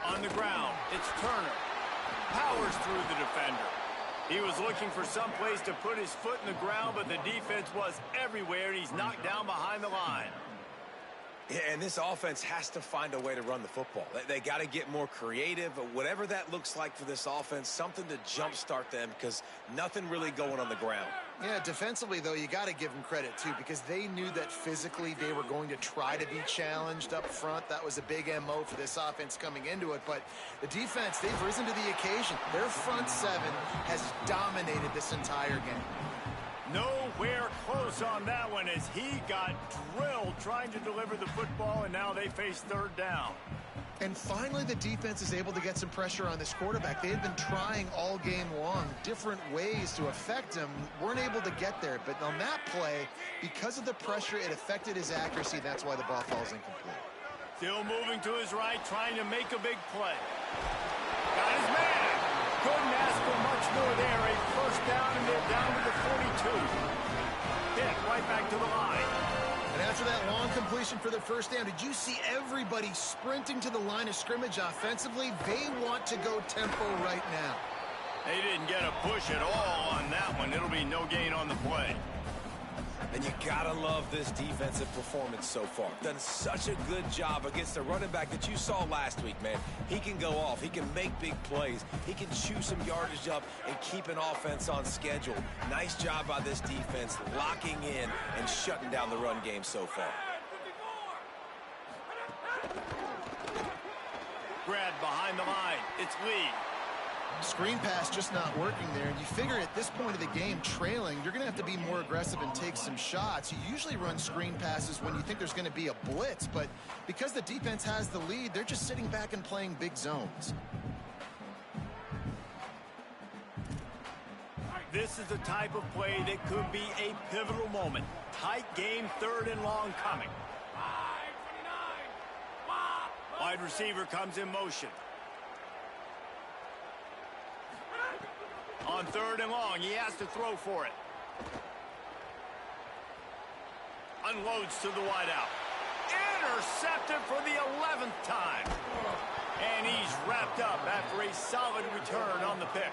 On the ground, it's Turner. Powers through the defender. He was looking for some place to put his foot in the ground, but the defense was everywhere, and he's knocked down behind the line. Yeah, and this offense has to find a way to run the football. They got to get more creative, whatever that looks like for this offense, something to jumpstart them because nothing really going on the ground. Yeah, defensively, though, you got to give them credit, too, because they knew that physically they were going to try to be challenged up front. That was a big MO for this offense coming into it. But the defense, they've risen to the occasion. Their front 7 has dominated this entire game. Nowhere close on that one as he got drilled trying to deliver the football, and now they face 3rd down. And finally, the defense is able to get some pressure on this quarterback. They had been trying all game long different ways to affect him, weren't able to get there. But on that play, because of the pressure, it affected his accuracy. That's why the ball falls incomplete. Still moving to his right, trying to make a big play. Got his man. Couldn't ask for much more there. A 1st down, and they're down to the 42. Pitt right back to the line. And after that long completion for the 1st down, did you see everybody sprinting to the line of scrimmage offensively? They want to go tempo right now. They didn't get a push at all on that one. It'll be no gain on the play. And you gotta love this defensive performance so far. Done such a good job against the running back that you saw last week, man. He can go off. He can make big plays. He can chew some yardage up and keep an offense on schedule. Nice job by this defense locking in and shutting down the run game so far. Grab behind the line. It's Lee. Screen pass just not working there. And you figure at this point of the game, trailing, you're going to have to be more aggressive and take some shots. You usually run screen passes when you think there's going to be a blitz. But because the defense has the lead, they're just sitting back and playing big zones. This is the type of play that could be a pivotal moment. Tight game, 3rd and long coming. Wide receiver comes in motion. On 3rd and long, he has to throw for it. Unloads to the wideout. Intercepted for the 11th time. And he's wrapped up after a solid return on the pick.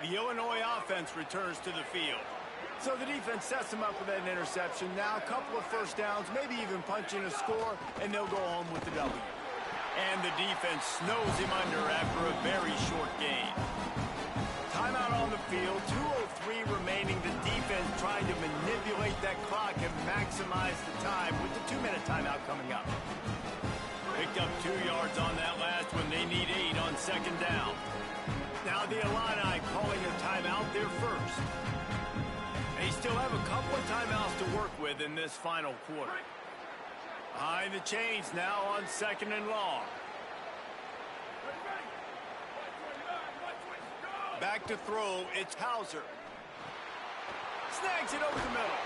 The Illinois offense returns to the field. So the defense sets them up with that interception. Now a couple of first downs, maybe even punching a score, and they'll go home with the W. And the defense snows him under after a very short game. Timeout on the field, 2:03 remaining. The defense trying to manipulate that clock and maximize the time with the 2-minute timeout coming up. Picked up 2 yards on that last one. They need 8 on second down. Now the Illini calling a timeout there first. They still have a couple of timeouts to work with in this final quarter. Behind the chains now on second and long. Back to throw, it's Hauser. Snags it over the middle.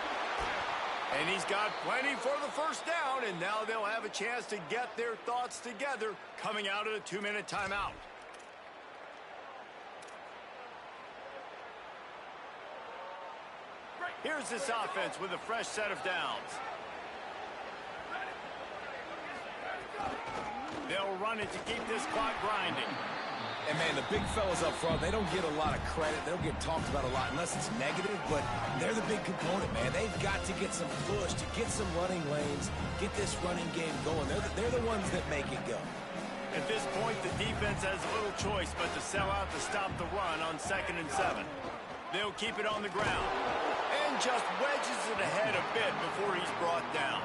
And he's got plenty for the first down, and now they'll have a chance to get their thoughts together coming out of the 2-minute timeout. Here's this offense with a fresh set of downs. They'll run it to keep this clock grinding. And, man, the big fellas up front, they don't get a lot of credit. They don't get talked about a lot unless it's negative, but they're the big component, man. They've got to get some push, to get some running lanes, get this running game going. They're the ones that make it go. At this point, the defense has little choice but to sell out to stop the run on 2nd and 7. They'll keep it on the ground and just wedges it ahead a bit before he's brought down.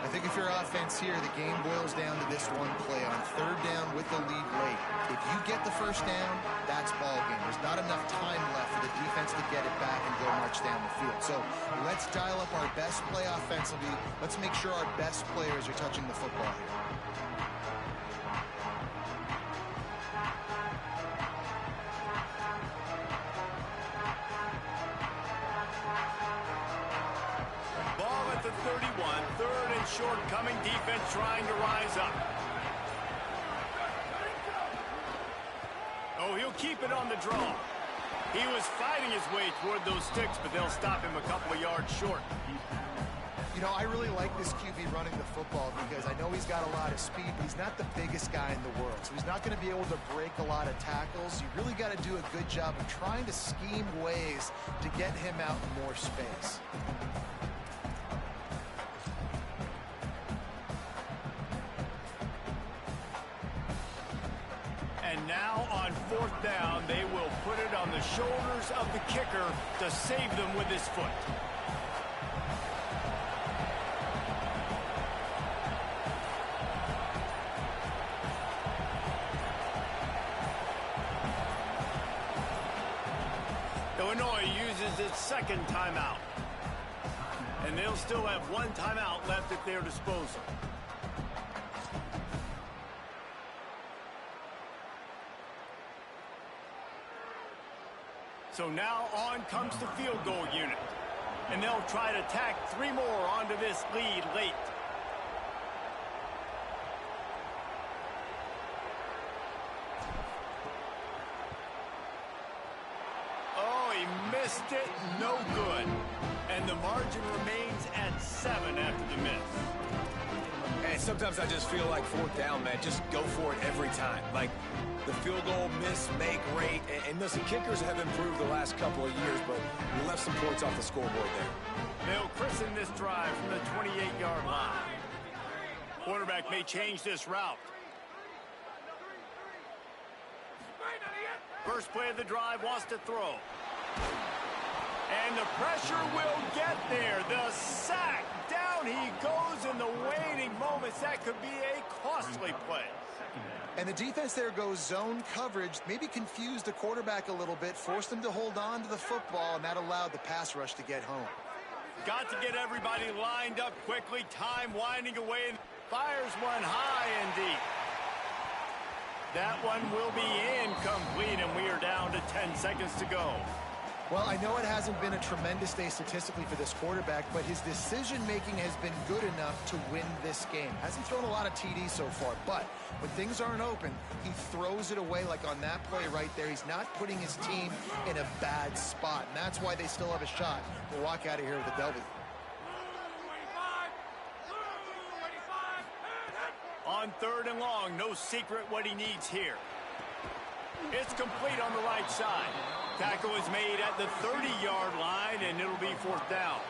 I think if you're offense here, the game boils down to this one play on 3rd down with the lead late. If you get the first down, that's ball game. There's not enough time left for the defense to get it back and go march down the field. So let's dial up our best play offensively. Let's make sure our best players are touching the football here. The 31, 3rd and short coming, defense trying to rise up. Oh, he'll keep it on the draw. He was fighting his way toward those sticks, but they'll stop him a couple of yards short. You know, I really like this QB running the football because I know he's got a lot of speed, but he's not the biggest guy in the world. So he's not going to be able to break a lot of tackles. You really got to do a good job of trying to scheme ways to get him out in more space. And now on 4th down, they will put it on the shoulders of the kicker to save them with his foot. Illinois uses its 2nd timeout. And they'll still have 1 timeout left at their disposal. So now on comes the field goal unit. And they'll try to tack 3 more onto this lead late. Oh, he missed it. No good. And the margin remains at 7 after the miss. And sometimes I just feel like 4th down, man, just go for it every time. Like the field goal miss, make rate. And listen, kickers have improved the last couple of years, but we left some points off the scoreboard there. They'll christen this drive from the 28-yard line. Quarterback may change this route. First play of the drive, wants to throw. And the pressure will get there. The sack. Down he goes in the waning moments. That could be a costly play. And the defense there goes zone coverage, maybe confused the quarterback a little bit, forced him to hold on to the football, and that allowed the pass rush to get home. Got to get everybody lined up quickly. Time winding away. Fires one high and deep. That one will be incomplete, and we are down to 10 seconds to go. Well, I know it hasn't been a tremendous day statistically for this quarterback, but his decision-making has been good enough to win this game. Hasn't thrown a lot of TDs so far, but when things aren't open, he throws it away like on that play right there. He's not putting his team in a bad spot, and that's why they still have a shot to walk out of here with a W. On 3rd and long, no secret what he needs here. It's complete on the right side. Tackle is made at the 30-yard line, and it'll be fourth down.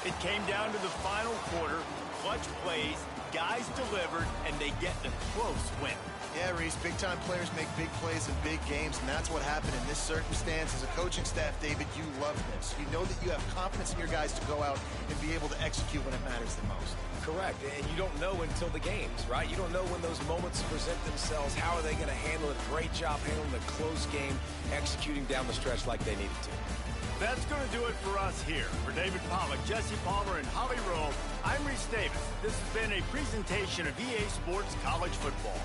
It came down to the final quarter. Clutch plays, guys delivered, and they get the close win. Yeah, Reese, big-time players make big plays in big games, and that's what happened in this circumstance. As a coaching staff, David, you love this. You know that you have confidence in your guys to go out and be able to execute when it matters the most. Correct, and you don't know until the games, right? You don't know when those moments present themselves. How are they going to handle it? Great job handling a close game, executing down the stretch like they needed to. That's going to do it for us here. For David Pollack, Jesse Palmer, and Holly Rowe, I'm Reese Davis. This has been a presentation of EA Sports College Football.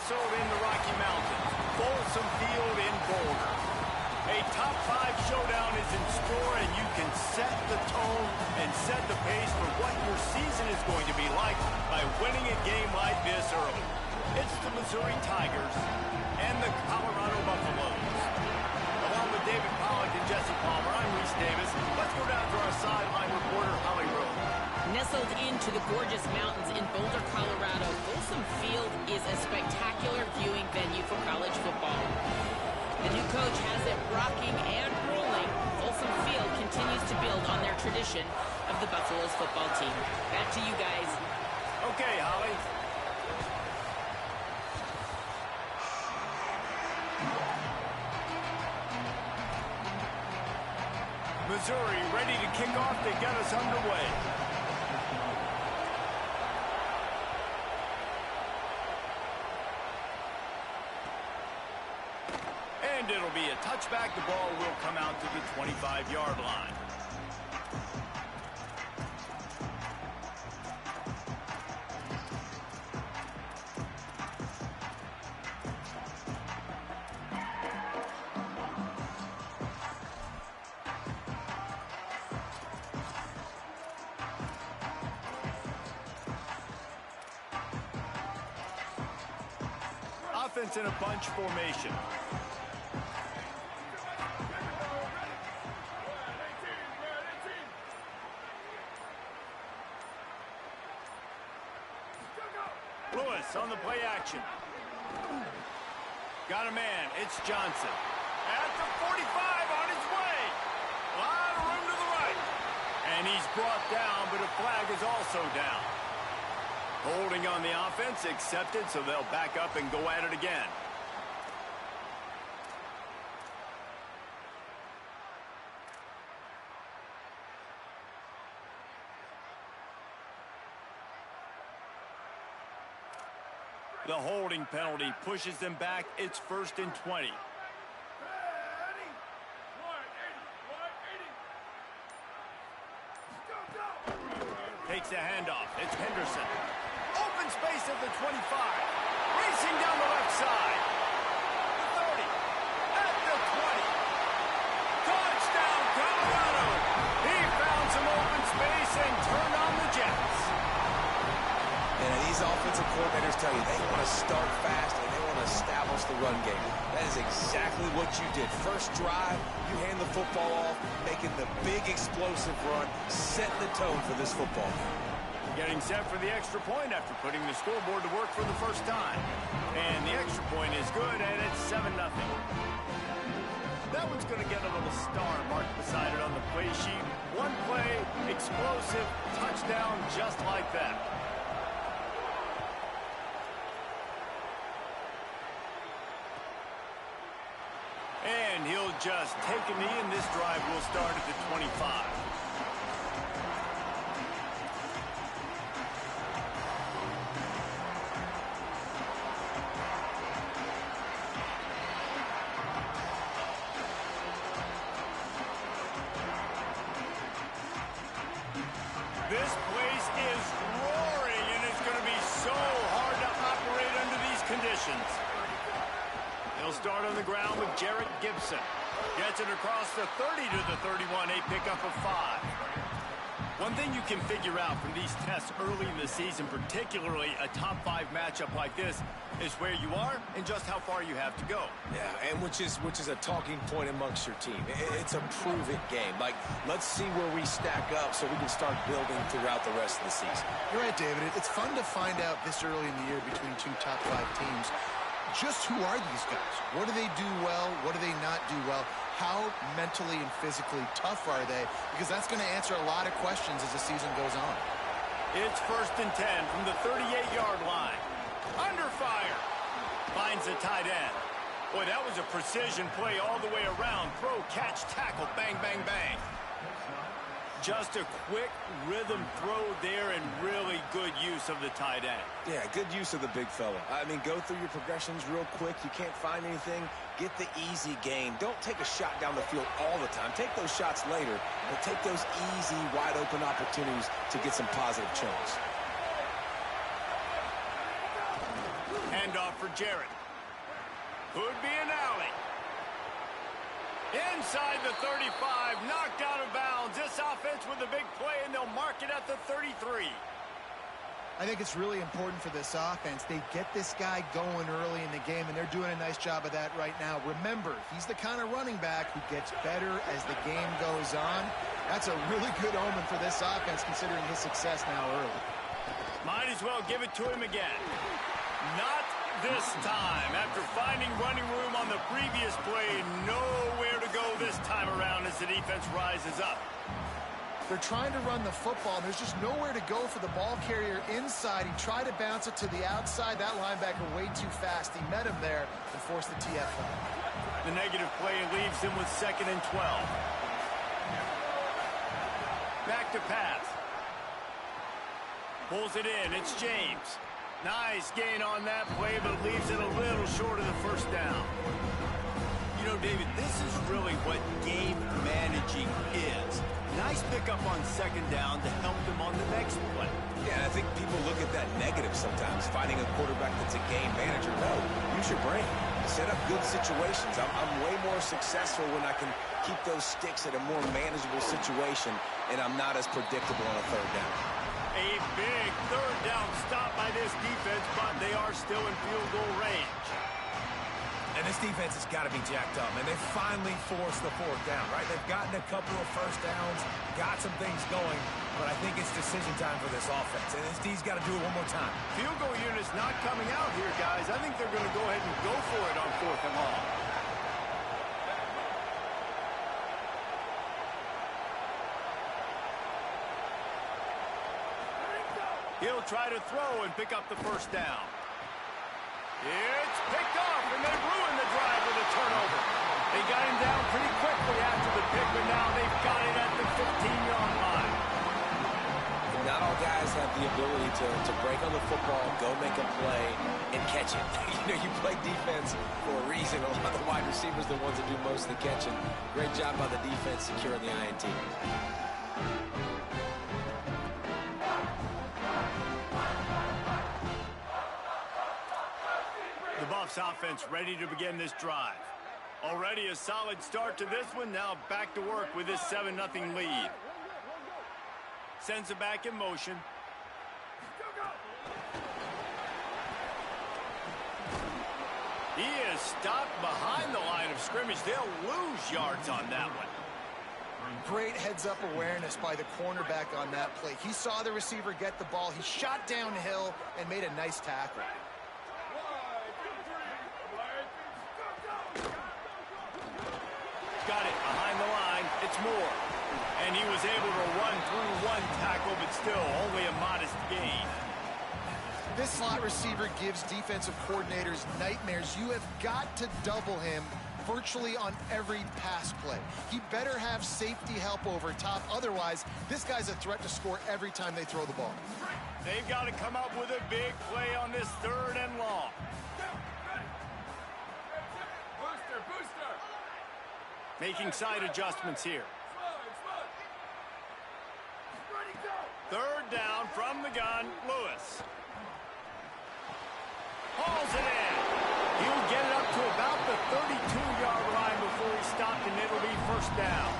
nestled in the Rocky Mountains, Folsom Field in Boulder. A top 5 showdown is in store, and you can set the tone and set the pace for what your season is going to be like by winning a game like this early. It's the Missouri Tigers and the Colorado Buffaloes. Along with David Pollack and Jesse Palmer, I'm Reese Davis. Let's go down to our sideline reporter, Holly Rowe. Nestled into the gorgeous mountains in Boulder, Colorado, Folsom Field is a spectacular viewing venue for college football. The new coach has it rocking and rolling. Folsom Field continues to build on their tradition of the Buffaloes football team. Back to you guys. Okay, Holly. Missouri ready to kick off to get us underway. And it'll be a touchback. The ball will come out to the 25-yard line. Offense in a bunch formation. Lewis on the play action. Got a man. It's Johnson. At the 45 on his way. A lot of room to the right. And he's brought down, but a flag is also down. Holding on the offense, accepted, so they'll back up and go at it again. The holding penalty pushes them back. It's 1st and 20. Takes a handoff. It's Henderson. Open space at the 25. Racing down the left side. The 30. At the 20. Touchdown, Colorado. He found some open space and turned on the Jets. And these offensive coordinators tell you they want to start fast and they want to establish the run game. That is exactly what you did. First drive, you hand the football off, making the big explosive run, setting the tone for this football game. Getting set for the extra point after putting the scoreboard to work for the first time. And the extra point is good, and it's 7-0. That one's going to get a little star marked beside it on the play sheet. One play, explosive, touchdown, just like that. And he'll just take a knee, and this drive will start at the 25. This place is roaring, and it's going to be so hard to operate under these conditions. He'll start on the ground with Jarrett Gibson. Gets it across the 30 to the 31, a pickup of 5. One thing you can figure out from these tests early in the season, particularly a top 5 matchup like this, is where you are and just how far you have to go. Yeah, and which is a talking point amongst your team. It's a prove-it game. Like, let's see where we stack up so we can start building throughout the rest of the season. You're right, David. It's fun to find out this early in the year between 2 top 5 teams. Just who are these guys? What do they do well? What do they not do well? How mentally and physically tough are they? Because that's going to answer a lot of questions as the season goes on. It's 1st and 10 from the 38-yard line. Under fire. Finds the tight end. Boy, that was a precision play all the way around. Throw, catch, tackle, bang, bang, bang. Just a quick rhythm throw there and really good use of the tight end. Yeah, good use of the big fella. I mean, go through your progressions real quick. You can't find anything. Get the easy gain. Don't take a shot down the field all the time. Take those shots later, but take those easy, wide-open opportunities to get some positive chunks. Hand handoff for Jarrett. Could be an alley. Inside the 35, knocked out of bounds. This offense with a big play, and they'll mark it at the 33. I think it's really important for this offense. They get this guy going early in the game, and they're doing a nice job of that right now. Remember, he's the kind of running back who gets better as the game goes on. That's a really good omen for this offense, considering his success now early. Might as well give it to him again. Not this time. After finding running room on the previous play, nowhere to go this time around as the defense rises up. They're trying to run the football, and there's just nowhere to go for the ball carrier inside. He tried to bounce it to the outside. That linebacker way too fast. He met him there and forced the TFL. The negative play leaves him with 2nd and 12. Back to pass. Pulls it in. It's James. Nice gain on that play, but leaves it a little short of the first down. You know, David, this is really what game managing is. Nice pickup on 2nd down to help them on the next play. Yeah, I think people look at that negative sometimes, finding a quarterback that's a game manager. No, use your brain. Set up good situations. I'm way more successful when I can keep those sticks at a more manageable situation, and I'm not as predictable on a 3rd down. A big 3rd down stop by this defense, but they are still in field goal range. And this defense has got to be jacked up, and they finally forced the 4th down, right? They've gotten a couple of first downs, got some things going, but I think it's decision time for this offense, and this D's got to do it one more time. Field goal unit's not coming out here, guys. I think they're going to go ahead and go for it on 4th and long. He'll try to throw and pick up the 1st down. It's picked off, and they ruined the drive with a turnover. They got him down pretty quickly after the pick, but now they've got it at the 15-yard line. Not all guys have the ability to break on the football, go make a play, and catch it. You play defense for a reason. A lot of the wide receivers are the ones that do most of the catching. Great job by the defense securing the INT. The Buffs offense ready to begin this drive. Already a solid start to this one. Now back to work with this 7-0 lead. Sends it back in motion. He is stopped behind the line of scrimmage. They'll lose yards on that one. Great heads-up awareness by the cornerback on that play. He saw the receiver get the ball. He shot downhill and made a nice tackle. Got it behind the line. It's Moore. And he was able to run through one tackle, but still only a modest gain. This slot receiver gives defensive coordinators nightmares. You have got to double him virtually on every pass play. He better have safety help over top. Otherwise, this guy's a threat to score every time they throw the ball. They've got to come up with a big play on this 3rd and long. Making side adjustments here. 3rd down from the gun, Lewis. Hauls it in. He'll get it up to about the 32-yard line before he stopped, and it'll be 1st down.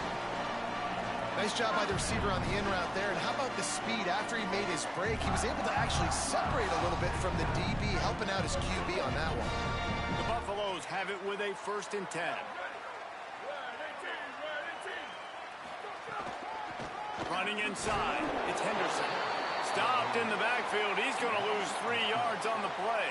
Nice job by the receiver on the in route there. And how about the speed? After he made his break, he was able to actually separate a little bit from the DB, helping out his QB on that one. The Buffaloes have it with a 1st and 10. Running inside, it's Henderson. Stopped in the backfield. He's going to lose 3 yards on the play.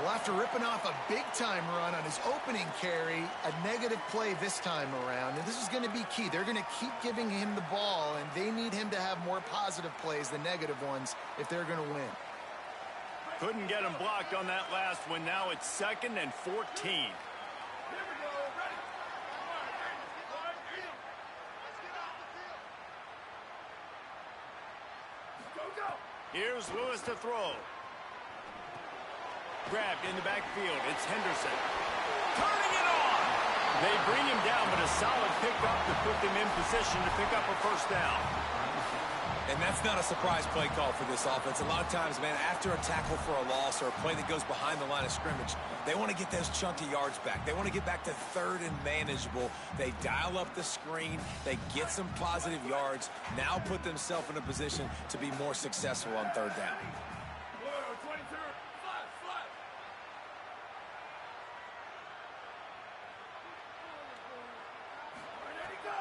Well, after ripping off a big-time run on his opening carry, a negative play this time around, and this is going to be key. They're going to keep giving him the ball, and they need him to have more positive plays than negative ones if they're going to win. Couldn't get him blocked on that last one. Now it's 2nd and 14. Here's Lewis to throw. Grabbed in the backfield. It's Henderson. Turning it on. They bring him down, but a solid pickup to put them in position to pick up a 1st down. And that's not a surprise play call for this offense. A lot of times, man, after a tackle for a loss or a play that goes behind the line of scrimmage, they want to get those chunky yards back. They want to get back to third and manageable. They dial up the screen. They get some positive yards. Now put themselves in a position to be more successful on third down.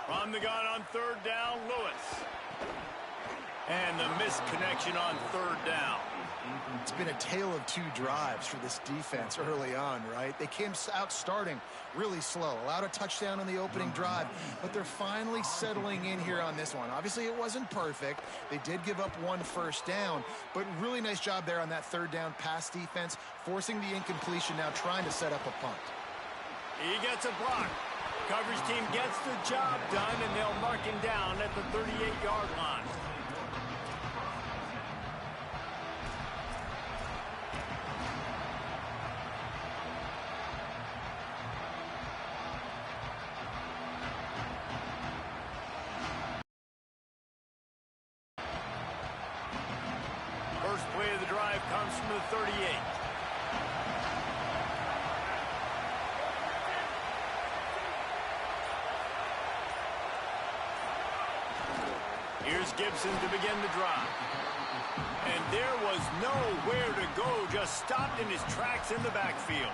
From the gun on third down, Lewis. And the missed connection on third down. It's been a tale of two drives for this defense early on, right? They came out starting really slow, allowed a touchdown on the opening drive, but they're finally settling in here on this one. Obviously, it wasn't perfect. They did give up one first down, but really nice job there on that third down pass defense, forcing the incompletion, now trying to set up a punt. He gets a block. Coverage team gets the job done, and they'll mark him down at the 38-yard line. First play of the drive comes from the 38. Here's Gibson to begin the drive. And there was nowhere to go, just stopped in his tracks in the backfield.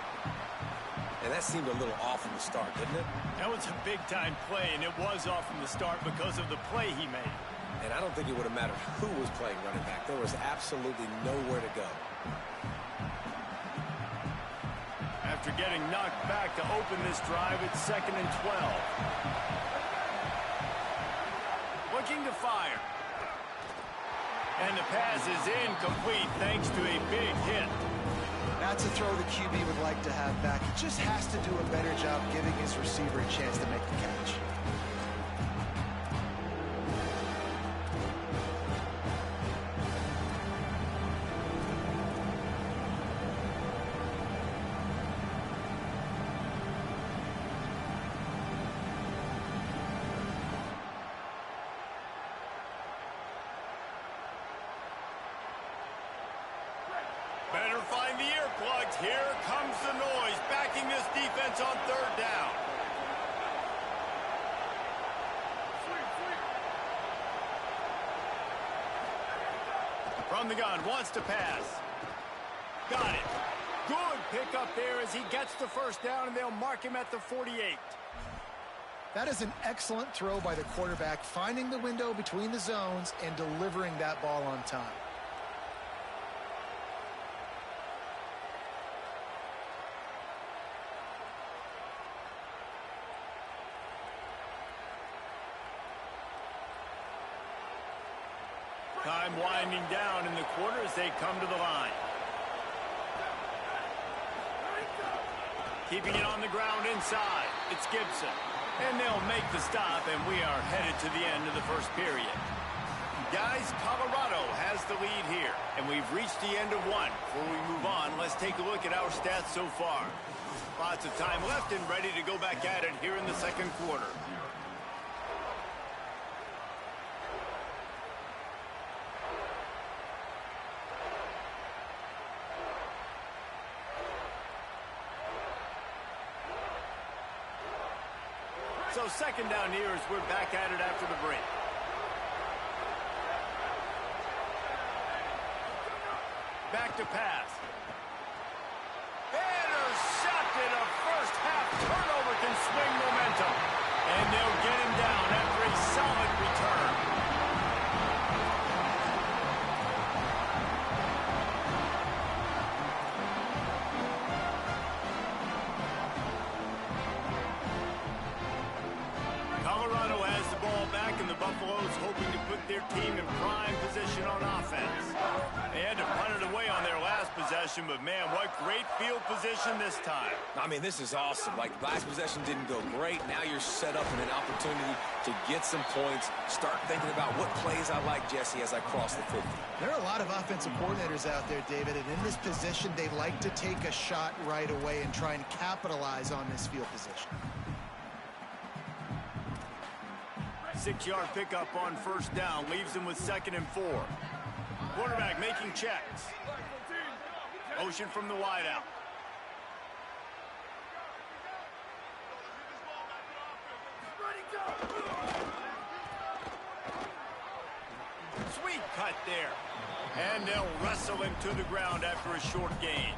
And that seemed a little off from the start, didn't it? That was a big-time play, and it was off from the start because of the play he made. And I don't think it would have mattered who was playing running back. There was absolutely nowhere to go. After getting knocked back to open this drive, it's 2nd and 12. Looking to fire. And the pass is incomplete thanks to a big hit. That's a throw the QB would like to have back. He just has to do a better job giving his receiver a chance to make the catch. Better find the earplugs. Here comes the noise, backing this defense on third down. From the gun, wants to pass. Got it. Good pickup there as he gets the first down, and they'll mark him at the 48. That is an excellent throw by the quarterback, finding the window between the zones and delivering that ball on time. Time winding down in the quarter as they come to the line. Keeping it on the ground inside. It's Gibson. And they'll make the stop, and we are headed to the end of the first period. Guys, Colorado has the lead here, and we've reached the end of one. Before we move on, let's take a look at our stats so far. Lots of time left and ready to go back at it here in the second quarter. So second down here as we're back at it after the break. Back to pass. Intercepted. A first half turnover can swing momentum. And they'll get him down after a solid return. Colorado has the ball back, and the Buffaloes hoping to put their team in prime position on offense. They had to punt it away on their last possession, but man, what great field position this time. I mean, this is awesome. Like, last possession didn't go great. Now you're set up in an opportunity to get some points. Start thinking about what plays I like, Jesse, as I cross the 50. There are a lot of offensive coordinators out there, David, and in this position, they like to take a shot right away and try and capitalize on this field position. 6-yard pickup on first down leaves him with 2nd and 4. Quarterback making checks. Motion from the wideout. Sweet cut there. And they'll wrestle him to the ground after a short gain.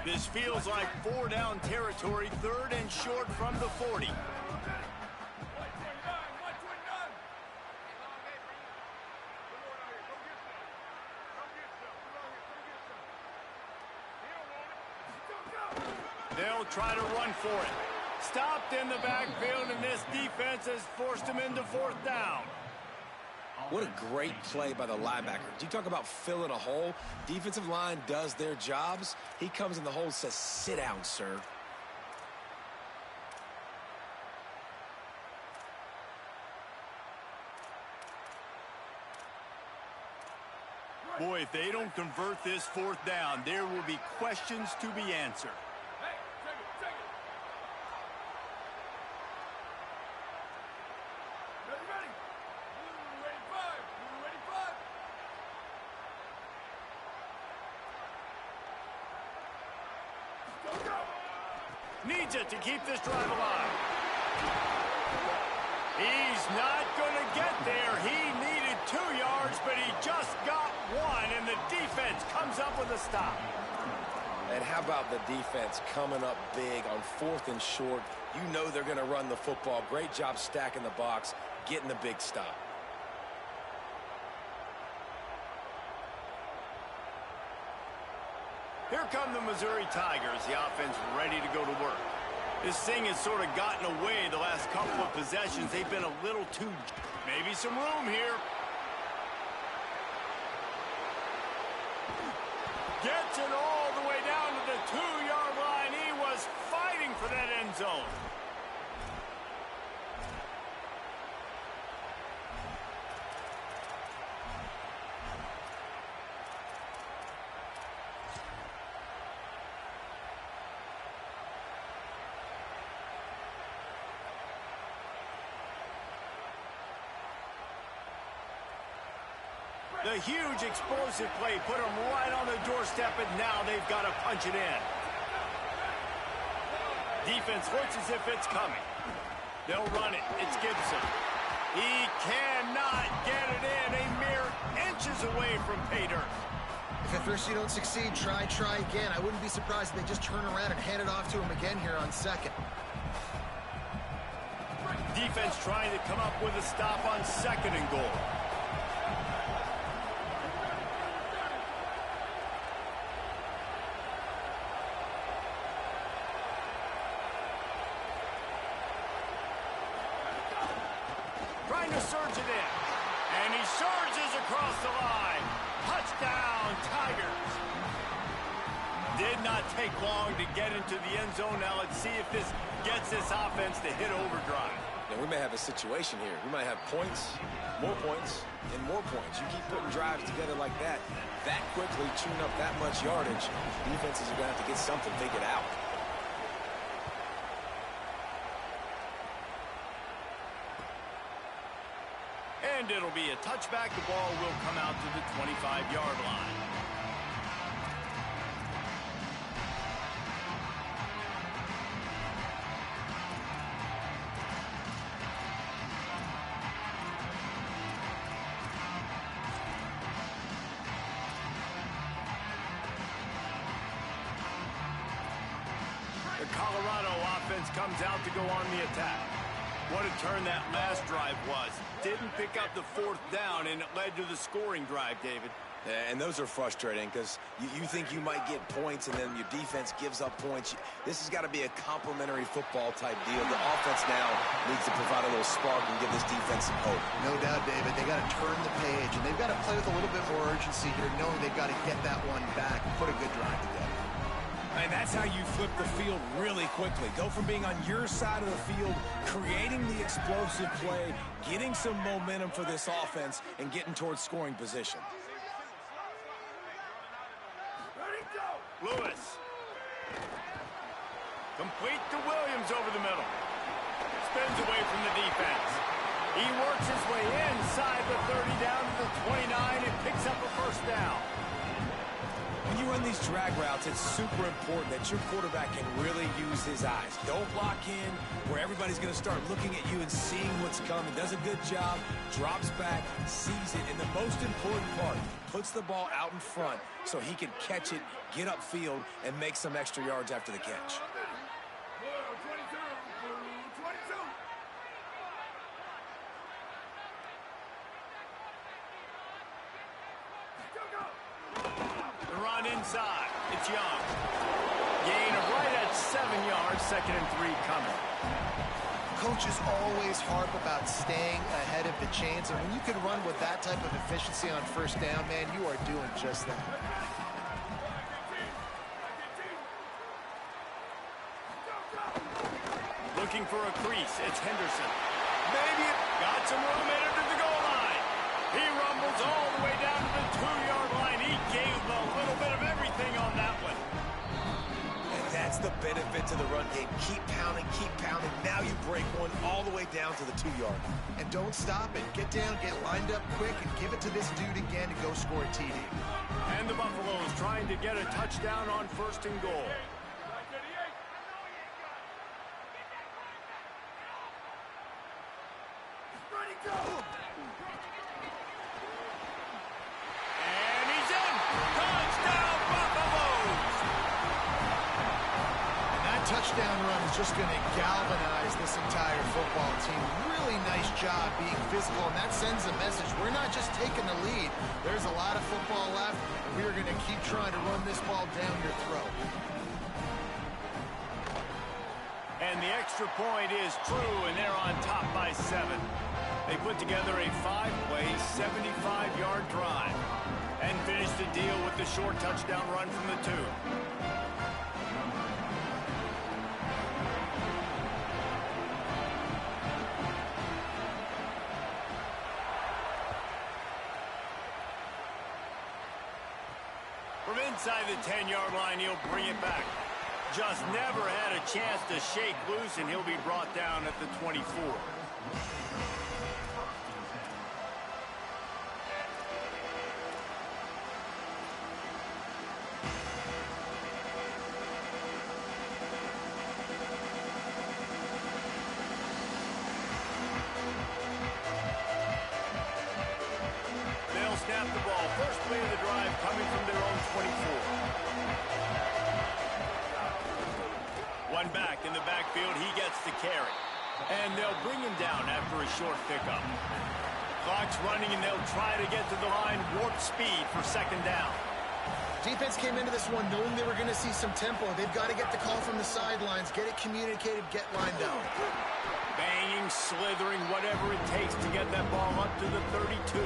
This feels like 4-down territory, 3rd and short from the 40. They'll try to run for it. Stopped in the backfield, and this defense has forced him into 4th down. What a great play by the linebacker. Do you talk about filling a hole? Defensive line does their jobs. He comes in the hole and says, sit down, sir. Boy, if they don't convert this 4th down, there will be questions to be answered. Needs it to keep this drive alive. He's not going to get there. He needed 2 yards, but he just got 1, and the defense comes up with a stop. And how about the defense coming up big on 4th and short? You know they're going to run the football. Great job stacking the box, getting the big stop. Here come the Missouri Tigers, the offense ready to go to work. This thing has sort of gotten away the last couple of possessions. They've been a little too... Maybe some room here. Gets it all the way down to the 2-yard line. He was fighting for that end zone. The huge explosive play put them right on the doorstep, and now they've got to punch it in. Defense looks as if it's coming. They'll run it. It's Gibson. He cannot get it in. A mere inches away from pay dirt. If at first you don't succeed, try again. I wouldn't be surprised if they just turn around and hand it off to him again here on 2nd. Defense trying to come up with a stop on 2nd and goal. Trying to surge it in. And he surges across the line. Touchdown, Tigers. Did not take long to get into the end zone. Now let's see if this gets this offense to hit overdrive. Now, we may have a situation here. We might have points, and more points. You keep putting drives together like that quickly, chewing up that much yardage, defenses are going to have to get something figured out. And it'll be a touchback. The ball will come out to the 25-yard line. The Colorado offense comes out to go on the attack. What a turn that last drive was. Didn't pick up the 4th down, and it led to the scoring drive, David. Yeah, and those are frustrating because you think you might get points, and then your defense gives up points. This has got to be a complementary football type deal. The offense now needs to provide a little spark and give this defense some hope. No doubt, David. They got to turn the page, and they've got to play with a little bit more urgency here, knowing they've got to get that one back and put a good drive together. And that's how you flip the field really quickly. Go from being on your side of the field, creating the explosive play, getting some momentum for this offense, and getting towards scoring position. Lewis. Complete to Williams over the middle. Spins away from the defense. He works his way inside the 30 down to the 29 and picks up a first down. When you run these drag routes, it's super important that your quarterback can really use his eyes. Don't lock in where everybody's going to start looking at you and seeing what's coming. Does a good job, drops back, sees it, and the most important part, puts the ball out in front so he can catch it, get upfield, and make some extra yards after the catch. Inside, it's Young. Gain of right at 7 yards, 2nd and 3 coming. Coaches always harp about staying ahead of the chains, and when you can run with that type of efficiency on first down, man, you are doing just that. Looking for a crease, it's Henderson. Maybe got some room in it to the goal line. He rumbles all the way down to the 2-yard line. He gave a little bit of everything on that one. And that's the benefit to the run game. Keep pounding, keep pounding. Now you break one all the way down to the 2-yard line. And don't stop it. Get down, get lined up quick, and give it to this dude again to go score a TD. And the Buffaloes trying to get a touchdown on 1st and goal. Touchdown run is just going to galvanize this entire football team. Really nice job being physical, and that sends a message. We're not just taking the lead. There's a lot of football left, and we are going to keep trying to run this ball down your throat. And the extra point is true, and they're on top by 7. They put together a 5-play, 75-yard drive and finished the deal with the short touchdown run from the 2. From inside the 10-yard line, he'll bring it back. Just never had a chance to shake loose, and he'll be brought down at the 24. They'll snap the ball. First play of the drive coming from their own 24. One back in the backfield. He gets the carry. And they'll bring him down after a short pickup. Clock's running, and they'll try to get to the line. Warp speed for 2nd down. Defense came into this one knowing they were going to see some tempo. They've got to get the call from the sidelines, get it communicated, get lined up. Banging, slithering, whatever it takes to get that ball up to the 32.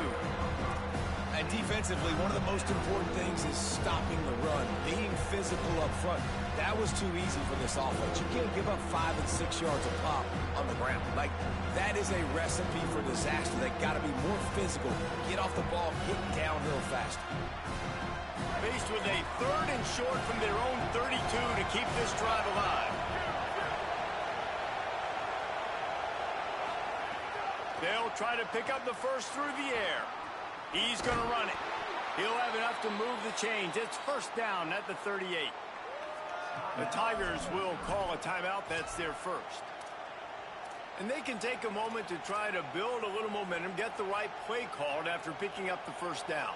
And defensively, one of the most important things is stopping the run, being physical up front. That was too easy for this offense. You can't give up 5 and 6 yards a pop on the ground. Like, that is a recipe for disaster. They got to be more physical, get off the ball, get downhill fast. Faced with a 3rd and short from their own 32 to keep this drive alive. They'll try to pick up the first through the air. He's going to run it. He'll have enough to move the chains. It's 1st down at the 38. The Tigers will call a timeout. That's their first. And they can take a moment to try to build a little momentum, get the right play called after picking up the 1st down.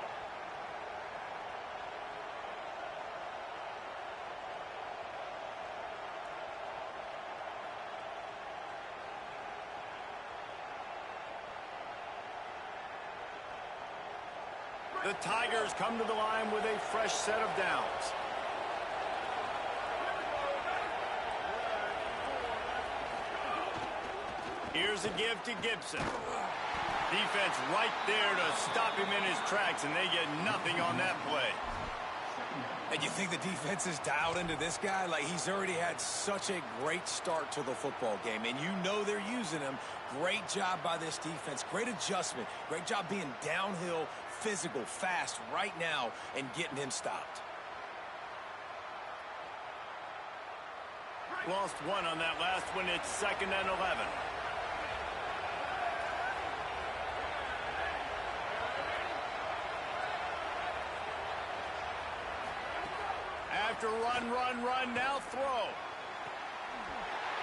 The Tigers come to the line with a fresh set of downs. Here's a give to Gibson. Defense right there to stop him in his tracks, and they get nothing on that play. And you think the defense is dialed into this guy? Like, he's already had such a great start to the football game, and you know they're using him. Great job by this defense. Great adjustment. Great job being downhill, physical, fast right now, and getting him stopped. Lost one on that last one. It's 2nd and 11. After run, now throw.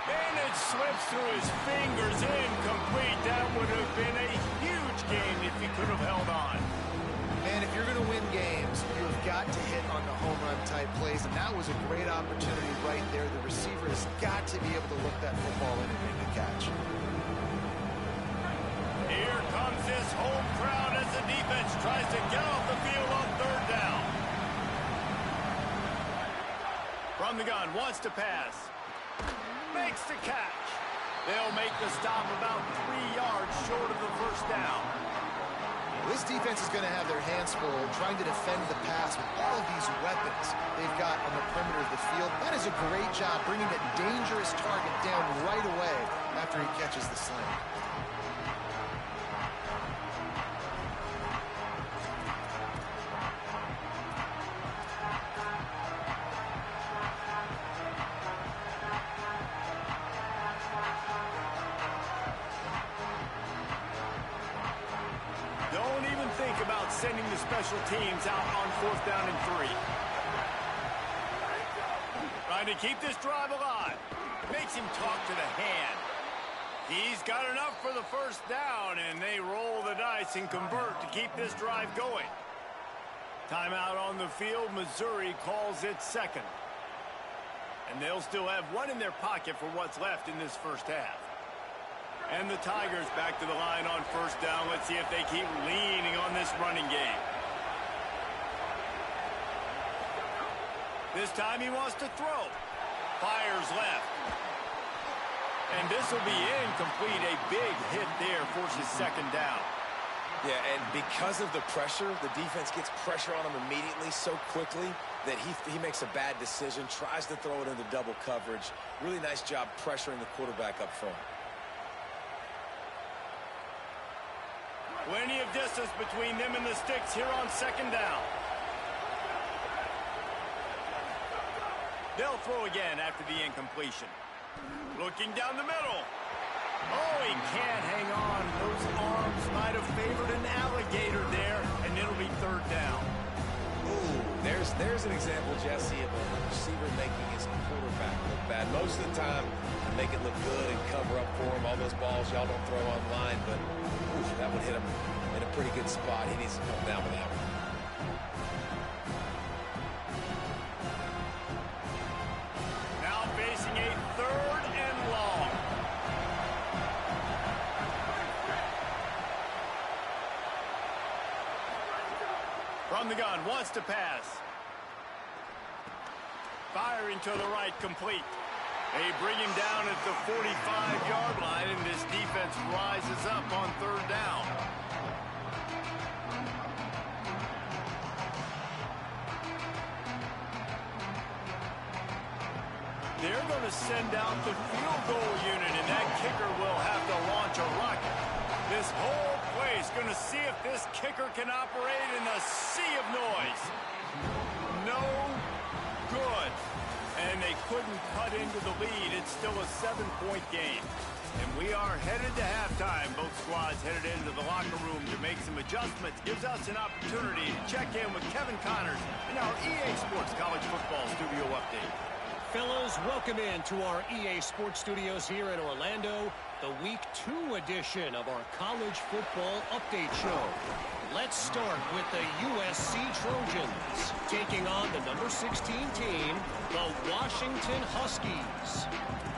And it slips through his fingers, incomplete. That would have been a huge game if he could have held on. Man, if you're going to win games, you've got to hit on the home run type plays, and that was a great opportunity right there. The receiver has got to be able to look that football in and make the catch. Here comes this home crowd as the defense tries to get off the field on 3rd down. From the gun, wants to pass. Makes the catch. They'll make the stop about 3 yards short of the 1st down. This defense is going to have their hands full trying to defend the pass with all of these weapons they've got on the perimeter of the field. That is a great job bringing that dangerous target down right away after he catches the sling. Don't even think about sending the special teams out on 4th down and 3. Trying to keep this drive alive. Makes him talk to the hand. He's got enough for the 1st down, and they roll the dice and convert to keep this drive going. Timeout on the field. Missouri calls it 2nd. And they'll still have one in their pocket for what's left in this 1st half. And the Tigers back to the line on 1st down. Let's see if they keep leaning on this running game. This time he wants to throw. Fires left. And this will be incomplete. A big hit there forces 2nd down. Yeah, and because of the pressure, the defense gets pressure on him immediately so quickly that he makes a bad decision, tries to throw it into double coverage. Really nice job pressuring the quarterback up front. Plenty of distance between them and the sticks here on 2nd down. They'll throw again after the incompletion. Looking down the middle. Oh, he can't hang on. Those arms might have favored an alligator there, and it'll be 3rd down. Ooh, there's an example, Jesse, of a receiver making his quarterback look bad. Most of the time, they make it look good and cover up for him. All those balls y'all don't throw online, but that would hit him in a pretty good spot. He needs to come down with that one. Now facing a 3rd and long. From the gun, wants to pass. Firing to the right, complete. They bring him down at the 45-yard line, and this defense rises up on 3rd down. They're going to send out the field goal unit, and that kicker will have to launch a rocket. This whole place going to see if this kicker can operate in a sea of noise. No good. And they couldn't cut into the lead. It's still a 7-point game. And we are headed to halftime. Both squads headed into the locker room to make some adjustments. Gives us an opportunity to check in with Kevin Connors in our EA Sports College Football Studio Update. Fellas, welcome in to our EA Sports Studios here in Orlando, the Week 2 edition of our College Football Update Show. Let's start with the USC Trojans, taking on the number 16 team, the Washington Huskies.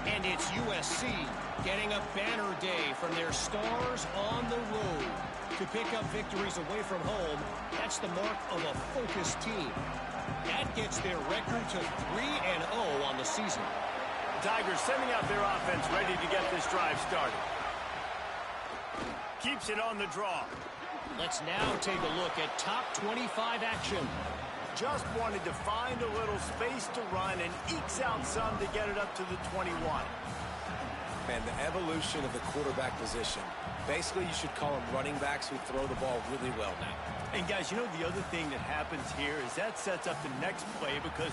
And it's USC getting a banner day from their stars on the road. To pick up victories away from home, that's the mark of a focused team. That gets their record to 3-0 on the season. Tigers sending out their offense ready to get this drive started. Keeps it on the draw. Let's now take a look at top 25 action. just wanted to find a little space to run and ekes out some to get it up to the 21. Man, the evolution of the quarterback position. Basically, you should call them running backs who throw the ball really well now. And guys, you know the other thing that happens here is that sets up the next play because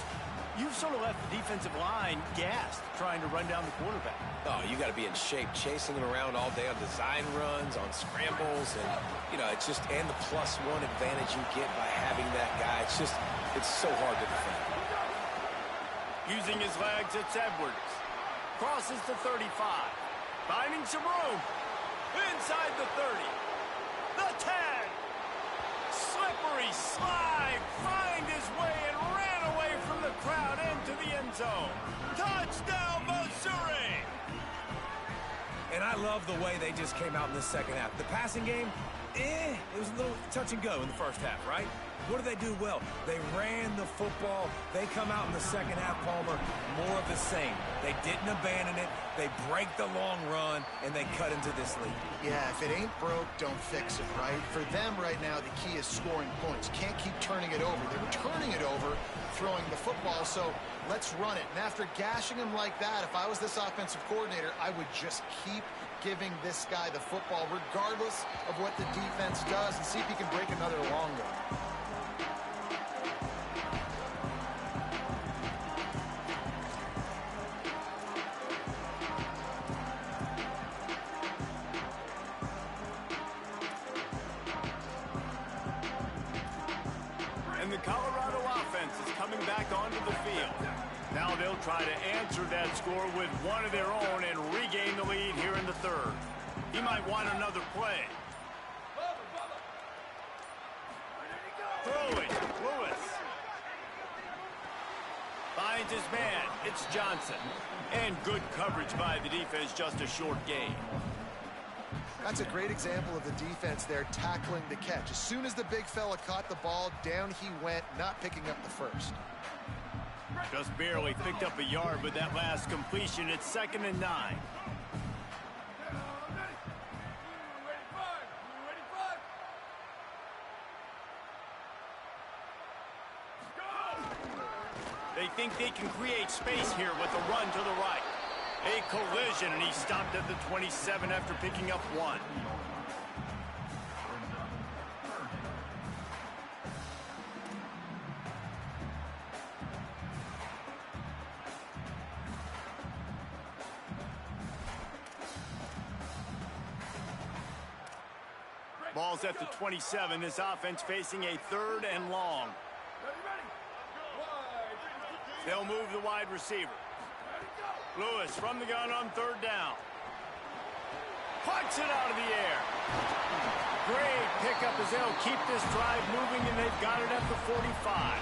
you've sort of left the defensive line gassed trying to run down the quarterback. Oh, you got to be in shape, chasing him around all day on design runs, on scrambles, and, you know, it's just, and the +1 advantage you get by having that guy. It's just, it's so hard to defend. Using his legs, it's Edwards. Crosses the 35. Finding some room. Inside the 30. The 10. Slippery slide. Find his way and ran away from the crowd into the end zone. Touchdown, Missouri! And I love the way they just came out in the second half. The passing game, it was a little touch and go in the first half, right? What did they do well? They ran the football. They come out in the second half, Palmer, more of the same. They didn't abandon it. They break the long run, and they cut into this lead. Yeah, if it ain't broke, don't fix it, right? For them right now, the key is scoring points. Can't keep turning it over. They were turning it over, throwing the football, so let's run it. And after gashing him like that, if I was this offensive coordinator, I would just keep giving this guy the football, regardless of what the defense does, and see if he can break another long one. And the Colorado offense is coming back onto the field. Now they'll try to answer that score with one of their own and regain the lead here in the third. He might want another play. Throwing, Lewis. Finds his man, it's Johnson. And good coverage by the defense, just a short gain. That's a great example of the defense there tackling the catch. As soon as the big fella caught the ball, down he went, not picking up the first. Just barely picked up a yard with that last completion. It's 2nd and 9. They think they can create space here with a run to the right. A collision, and he stopped at the 27 after picking up 1. Ball's at the 27. This offense facing a 3rd and long. They'll move the wide receiver. Lewis from the gun on 3rd down. Pucks it out of the air. Great pickup as they'll keep this drive moving, and they've got it at the 45.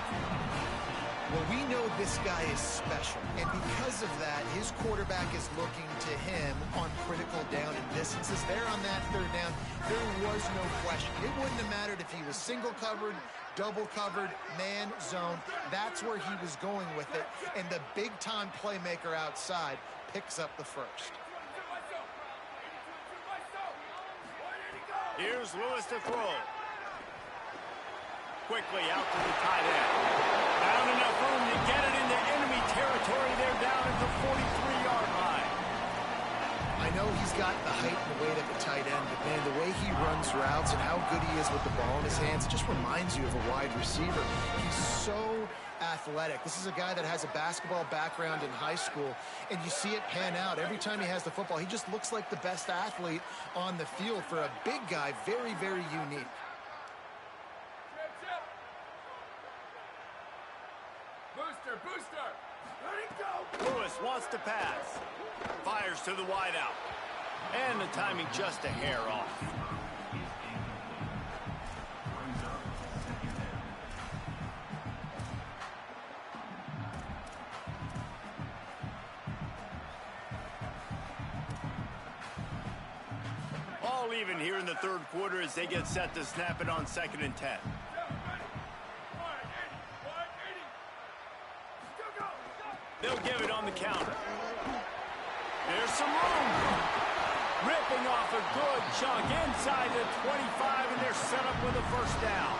Well, we know this guy is special, and because of that, his quarterback is looking to him on critical down and distances. There on that 3rd down, there was no question. It wouldn't have mattered if he was single covered, double covered, man zone. That's where he was going with it, and the big-time playmaker outside picks up the first. Here's Lewis to throw. Quickly out to the tight end. Found enough room to get it into enemy territory. They're down at the 43-yard line. I know he's got the height and the weight at the tight end, but, man, the way he runs routes and how good he is with the ball in his hands, it just reminds you of a wide receiver. He's so athletic. This is a guy that has a basketball background in high school, and you see it pan out. Every time he has the football, he just looks like the best athlete on the field. For a big guy, very, very unique. Booster! Let it go! Lewis wants to pass. Fires to the wideout. And the timing just a hair off. All even here in the 3rd quarter as they get set to snap it on 2nd and 10. They'll give it on the counter. There's some room. Ripping off a good chunk inside the 25, and they're set up with a 1st down.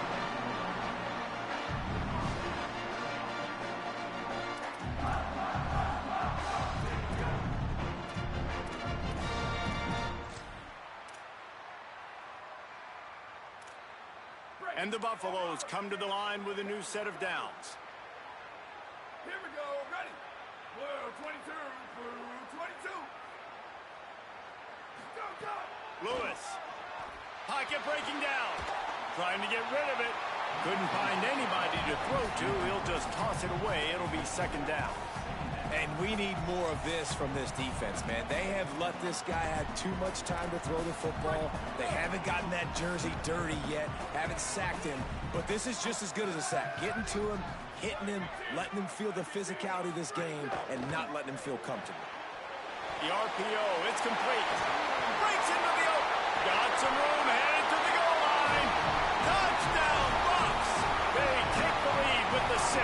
And the Buffaloes come to the line with a new set of downs. Here we go. Ready. Blue 22. Blue 22. Go, go. Lewis. Pocket breaking down. Trying to get rid of it. Couldn't find anybody to throw to. He'll just toss it away. It'll be second down. And we need more of this from this defense, man. They have let this guy have too much time to throw the football. They haven't gotten that jersey dirty yet, haven't sacked him. But this is just as good as a sack. Getting to him, hitting him, letting him feel the physicality of this game, and not letting him feel comfortable. The RPO, it's complete. Breaks into the open. Got some room, headed to the goal line. Touchdown, Buffs. They take the lead with the 6.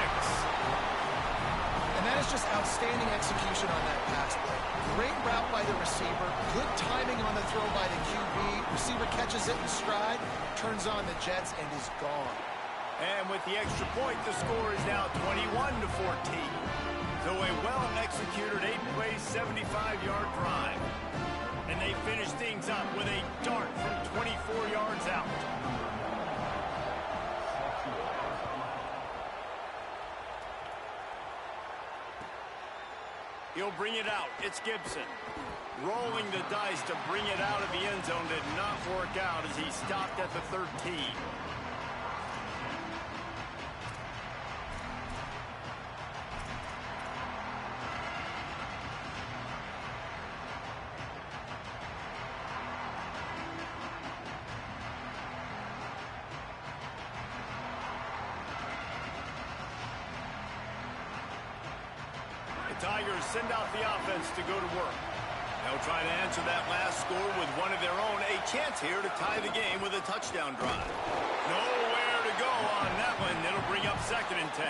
And that is just outstanding execution on that pass play. Great route by the receiver. Good timing on the throw by the QB. Receiver catches it in stride, turns on the jets, and is gone. And with the extra point, the score is now 21-14. So a well-executed 8-play, 75-yard drive. And they finish things up with a dart from 24 yards out. He'll bring it out. It's Gibson. Rolling the dice to bring it out of the end zone did not work out as he stopped at the 13. Tigers send out the offense to go to work. They'll try to answer that last score with one of their own. A chance here to tie the game with a touchdown drive. Nowhere to go on that one. It'll bring up 2nd and 10.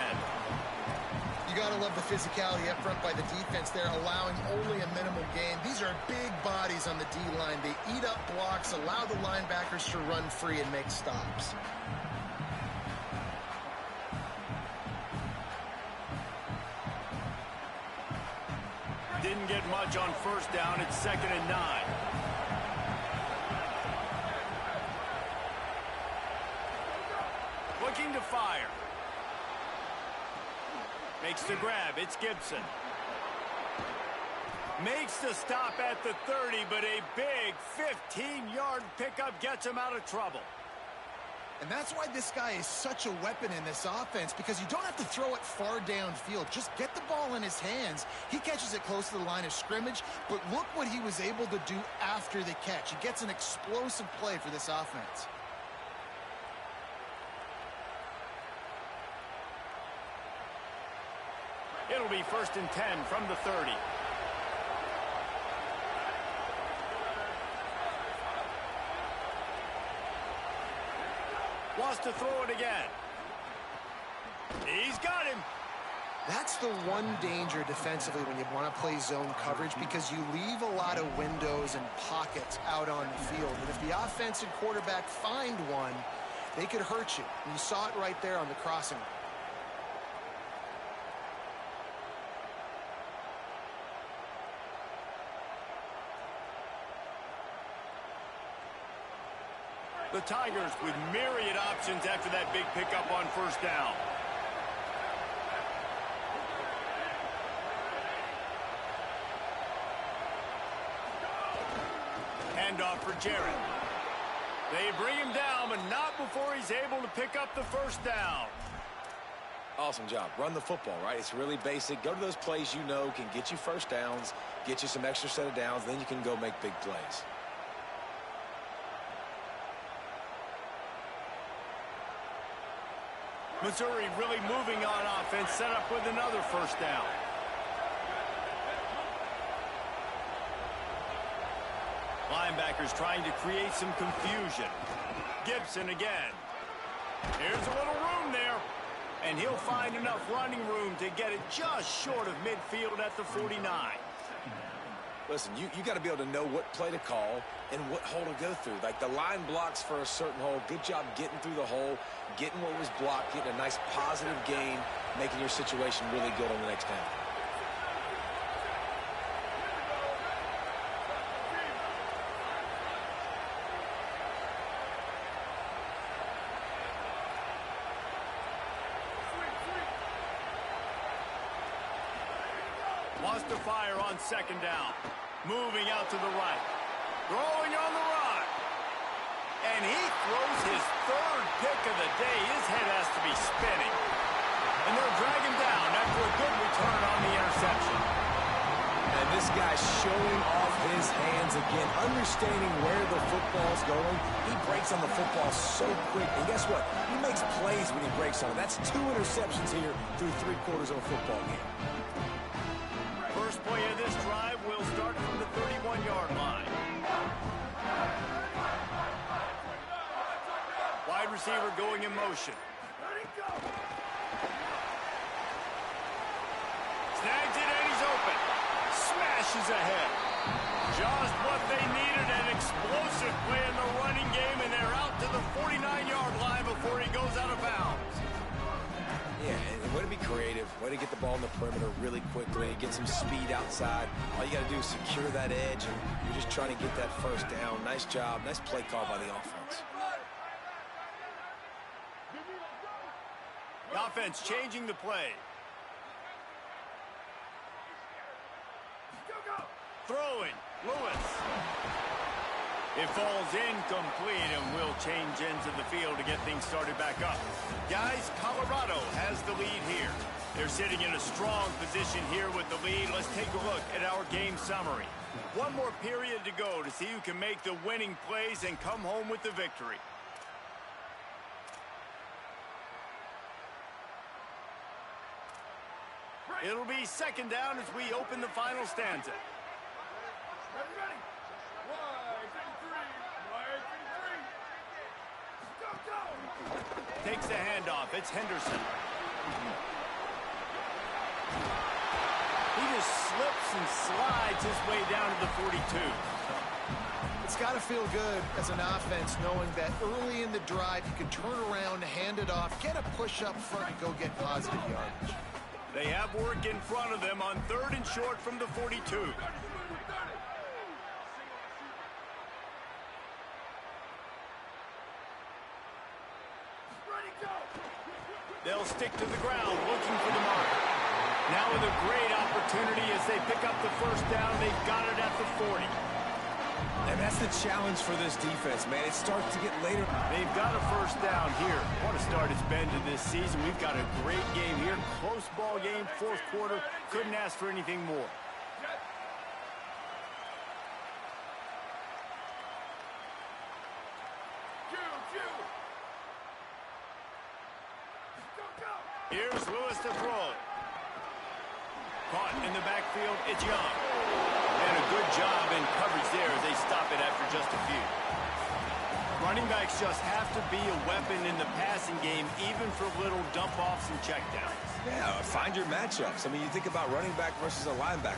You got to love the physicality up front by the defense there, allowing only a minimal gain. These are big bodies on the D-line. They eat up blocks, allow the linebackers to run free and make stops. Didn't get much on first down. It's 2nd and 9. Looking to fire. Makes the grab. It's Gibson. Makes the stop at the 30, but a big 15-yard pickup gets him out of trouble. And that's why this guy is such a weapon in this offense, because you don't have to throw it far downfield. Just get the ball in his hands. He catches it close to the line of scrimmage, but look what he was able to do after the catch. He gets an explosive play for this offense. It'll be 1st and 10 from the 30. Wants to throw it again. He's got him. That's the one danger defensively when you want to play zone coverage, because you leave a lot of windows and pockets out on the field. And if the offense and quarterback find one, they could hurt you. And you saw it right there on the crossing. The Tigers with myriad options after that big pickup on first down. Handoff for Jarrett. They bring him down, but not before he's able to pick up the first down. Awesome job. Run the football, right? It's really basic. Go to those plays you know can get you first downs, get you some extra set of downs, then you can go make big plays. Missouri really moving on offense, set up with another first down. Linebackers trying to create some confusion. Gibson again. Here's a little room there. And he'll find enough running room to get it just short of midfield at the 49. Listen, you got to be able to know what play to call and what hole to go through. Like the line blocks for a certain hole. Good job getting through the hole, getting what was blocked, getting a nice positive gain, making your situation really good on the next down. Wants to fire on second down. Moving out to the right. Throwing on the run. And he throws his third pick of the day. His head has to be spinning. And they'll drag him down after a good return on the interception. And this guy's showing off his hands again, understanding where the football's going. He breaks on the football so quick. And guess what? He makes plays when he breaks on it. That's 2 interceptions here through 3 quarters of a football game. First play of this drive will start from the 31-yard line. Wide receiver going in motion. Snags it and he's open. Smashes ahead. Just what they needed, an explosive play in the running game, and they're out to the 49-yard line before he goes out of bounds. Yeah, and way to be creative, way to get the ball in the perimeter really quickly, get some speed outside. All you got to do is secure that edge, and you're just trying to get that first down. Nice job, nice play call by the offense. The offense changing the play. Throwing, Lewis. It falls incomplete and will change ends of the field to get things started back up. Guys, Colorado has the lead here. They're sitting in a strong position here with the lead. Let's take a look at our game summary. One more period to go to see who can make the winning plays and come home with the victory. It'll be second down as we open the final stanza. Ready. Wide and three. Go. Takes the handoff. It's Henderson. He just slips and slides his way down to the 42. It's got to feel good as an offense knowing that early in the drive you can turn around, hand it off, get a push up front, and go get positive yardage. They have work in front of them on 3rd and short from the 42. They'll stick to the ground looking for the mark. Now with a great opportunity as they pick up the first down. They've got it at the 40. And that's the challenge for this defense, man. It starts to get later. They've got a first down here. What a start it's been to this season. We've got a great game here. Close ball game, 4th quarter. Couldn't ask for anything more. Here's Lewis to throw. Caught in the backfield, it's Young. And a good job in coverage there as they stop it after just a few. Running backs just have to be a weapon in the passing game, even for little dump-offs and checkdowns. Yeah, find your matchups. I mean, you think about running back versus a linebacker.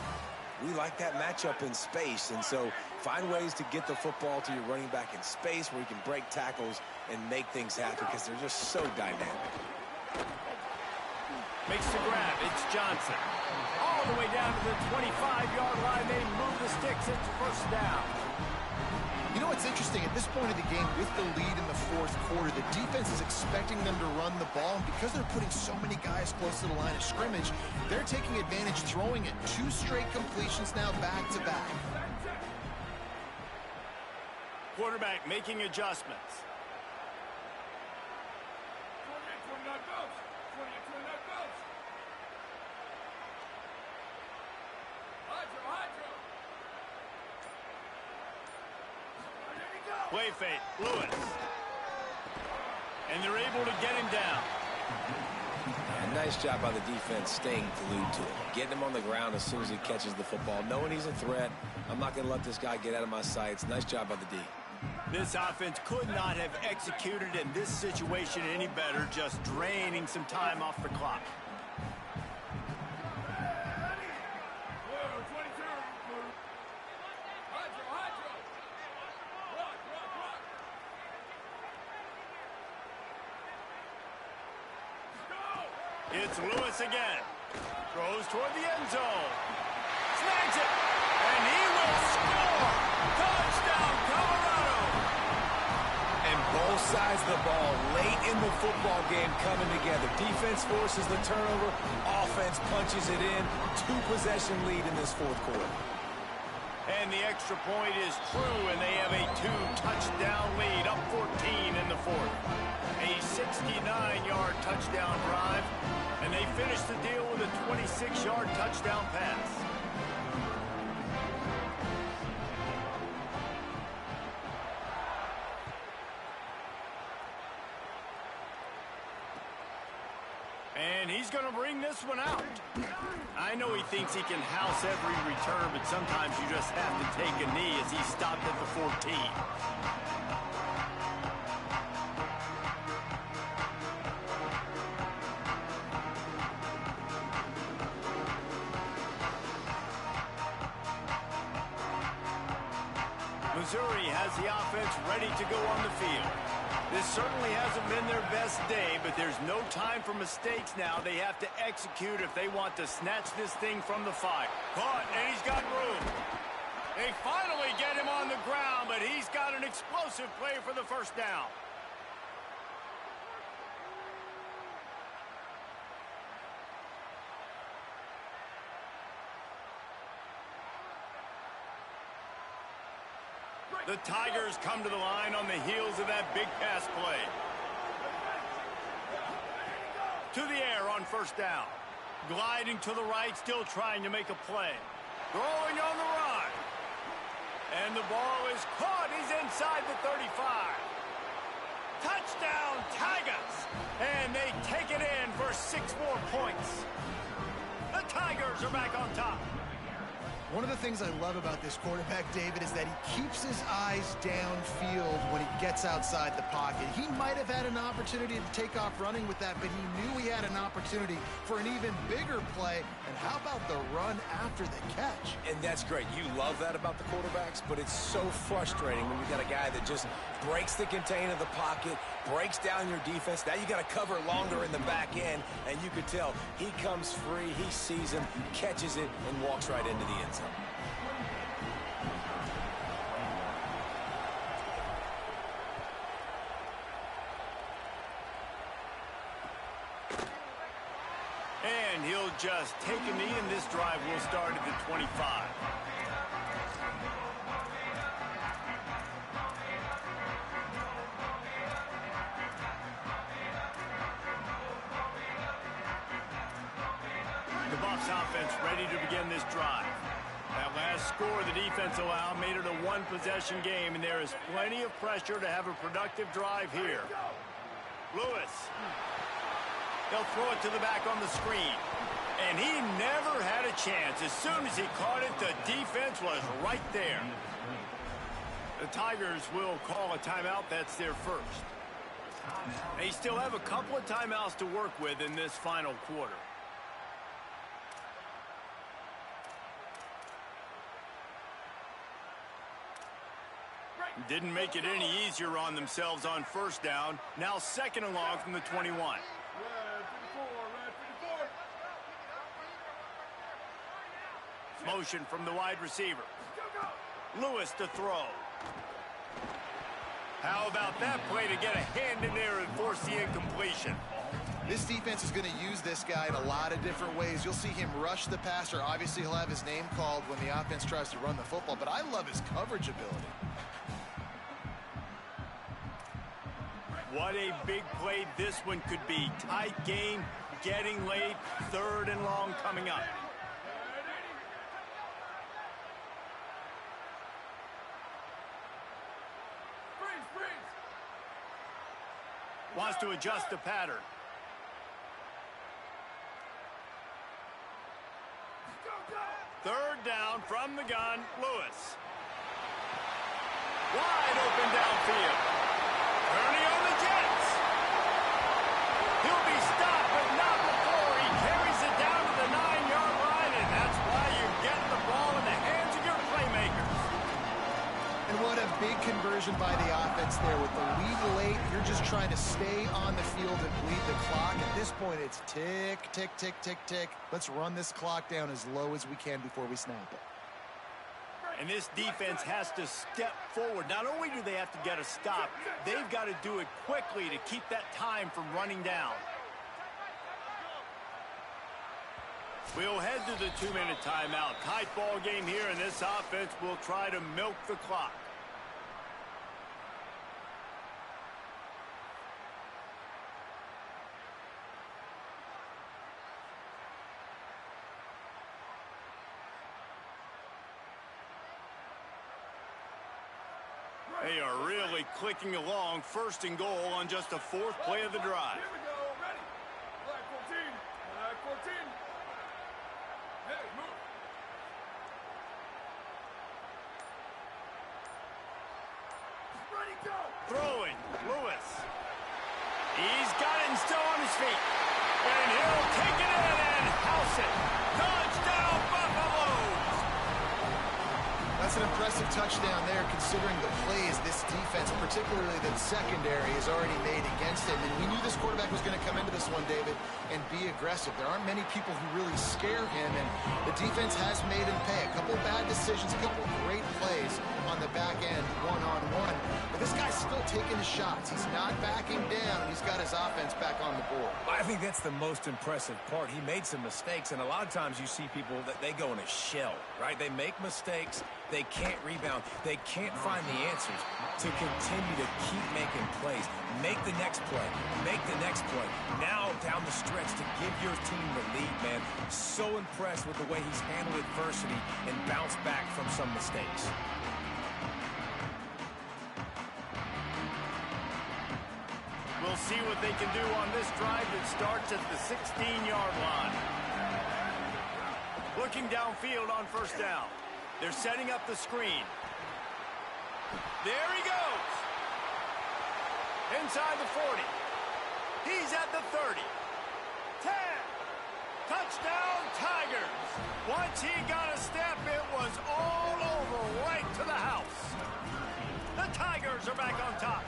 We like that matchup in space, and so find ways to get the football to your running back in space where you can break tackles and make things happen because they're just so dynamic. Makes the grab. It's Johnson. All the way down to the 25-yard line. They move the sticks. It's first down. You know what's interesting? At this point of the game, with the lead in the 4th quarter, the defense is expecting them to run the ball. And because they're putting so many guys close to the line of scrimmage, they're taking advantage, throwing it. 2 straight completions now back-to-back. Quarterback making adjustments. 28-29 goes. 28-29 goes. Hydro. Play fake, Lewis. And they're able to get him down. And nice job by the defense staying glued to him. Getting him on the ground as soon as he catches the football. Knowing he's a threat. I'm not going to let this guy get out of my sights. Nice job by the D. This offense could not have executed in this situation any better, just draining some time off the clock. It's Lewis again. Throws toward the end zone. Snags it. And he will score. Touchdown, Colorado. And Both sides of the ball late in the football game coming together. Defense forces the turnover. Offense punches it in. 2-possession lead in this fourth quarter. And the extra point is true, and they have a 2-touchdown lead, up 14 in the fourth. A 69-yard touchdown drive, and they finish the deal with a 26-yard touchdown pass. And he's going to bring this one out. I know he thinks he can house every return, but sometimes you just have to take a knee as he stopped at the 14. Missouri has the offense ready to go on the field. This certainly hasn't been their best day, but there's no time for mistakes now. They have to execute if they want to snatch this thing from the fire. Caught, and he's got room. They finally get him on the ground, but he's got an explosive play for the first down. The Tigers come to the line on the heels of that big pass play. To the air on first down. Gliding to the right, still trying to make a play. Throwing on the run. And the ball is caught. He's inside the 35. Touchdown, Tigers! And they take it in for 6 more points. The Tigers are back on top. One of the things I love about this quarterback, David, is that he keeps his eyes downfield when he gets outside the pocket. He might have had an opportunity to take off running with that, but he knew he had an opportunity for an even bigger play. And how about the run after the catch? And that's great. You love that about the quarterbacks, but it's so frustrating when you got a guy that just breaks the contain of the pocket, breaks down your defense. Now you got to cover longer in the back end, and you could tell he comes free, he sees him, catches it, and walks right into the end zone. And he'll just take a knee, and this drive will start at the 25. The Bucs offense ready to begin this drive. That last score the defense allowed made it a 1-possession game, and there is plenty of pressure to have a productive drive here. Lewis. They'll throw it to the back on the screen. And he never had a chance. As soon as he caught it, the defense was right there. The Tigers will call a timeout. That's their first. They still have a couple of timeouts to work with in this final quarter. Didn't make it any easier on themselves on first down. Now 2nd and long from the 21. Motion from the wide receiver. Lewis to throw. How about that play to get a hand in there and force the incompletion? This defense is going to use this guy in a lot of different ways. You'll see him rush the passer. Obviously, he'll have his name called when the offense tries to run the football, but I love his coverage ability. What a big play this one could be. Tight game, getting late, 3rd and long coming up. Wants to adjust the pattern. Third down from the gun, Lewis. Wide open downfield. Ernie on the Jets. He'll be stopped, but not before he carries it down to the 9-yard line, and that's why you get the ball in the hands of your playmakers. And what a big conversion by the offense there. With the lead late, you're just trying to stay on the field and bleed the clock. At this point, it's tick, tick, tick, tick, tick. Let's run this clock down as low as we can before we snap it. And this defense has to step forward. Not only do they have to get a stop, they've got to do it quickly to keep that time from running down. We'll head to the 2-minute timeout. Tight ball game here, and this offense will try to milk the clock. They are really clicking along. First and goal on just the 4th play of the drive. Here we go. Ready. Flag 14. Flag 14. Hey, move. Ready, go. Throwing. Lewis. He's got it and still on his feet. And he'll take it in and house it. Touchdown, Buffaloes! That's an impressive touchdown there, considering the plays this defense, particularly the secondary, has already made against him. And we knew this quarterback was going to come into this one, David, and be aggressive. There aren't many people who really scare him, and the defense has made him pay. A couple bad decisions, a couple great plays on the back end, one-on-one. But this guy's still taking the shots. He's not backing down, and he's got his offense back on the board. I think that's the most impressive part. He made some mistakes, and a lot of times you see people that they go in a shell, right? They make mistakes. They can't rebound. They can't find the answers to continue to keep making plays. Make the next play. Make the next play. Now down the stretch to give your team the lead, man. So impressed with the way he's handled adversity and bounced back from some mistakes. We'll see what they can do on this drive that starts at the 16-yard line. Looking downfield on first down. They're setting up the screen. There he goes. Inside the 40. He's at the 30. 10. Touchdown, Tigers. Once he got a step, it was all over right to the house. The Tigers are back on top.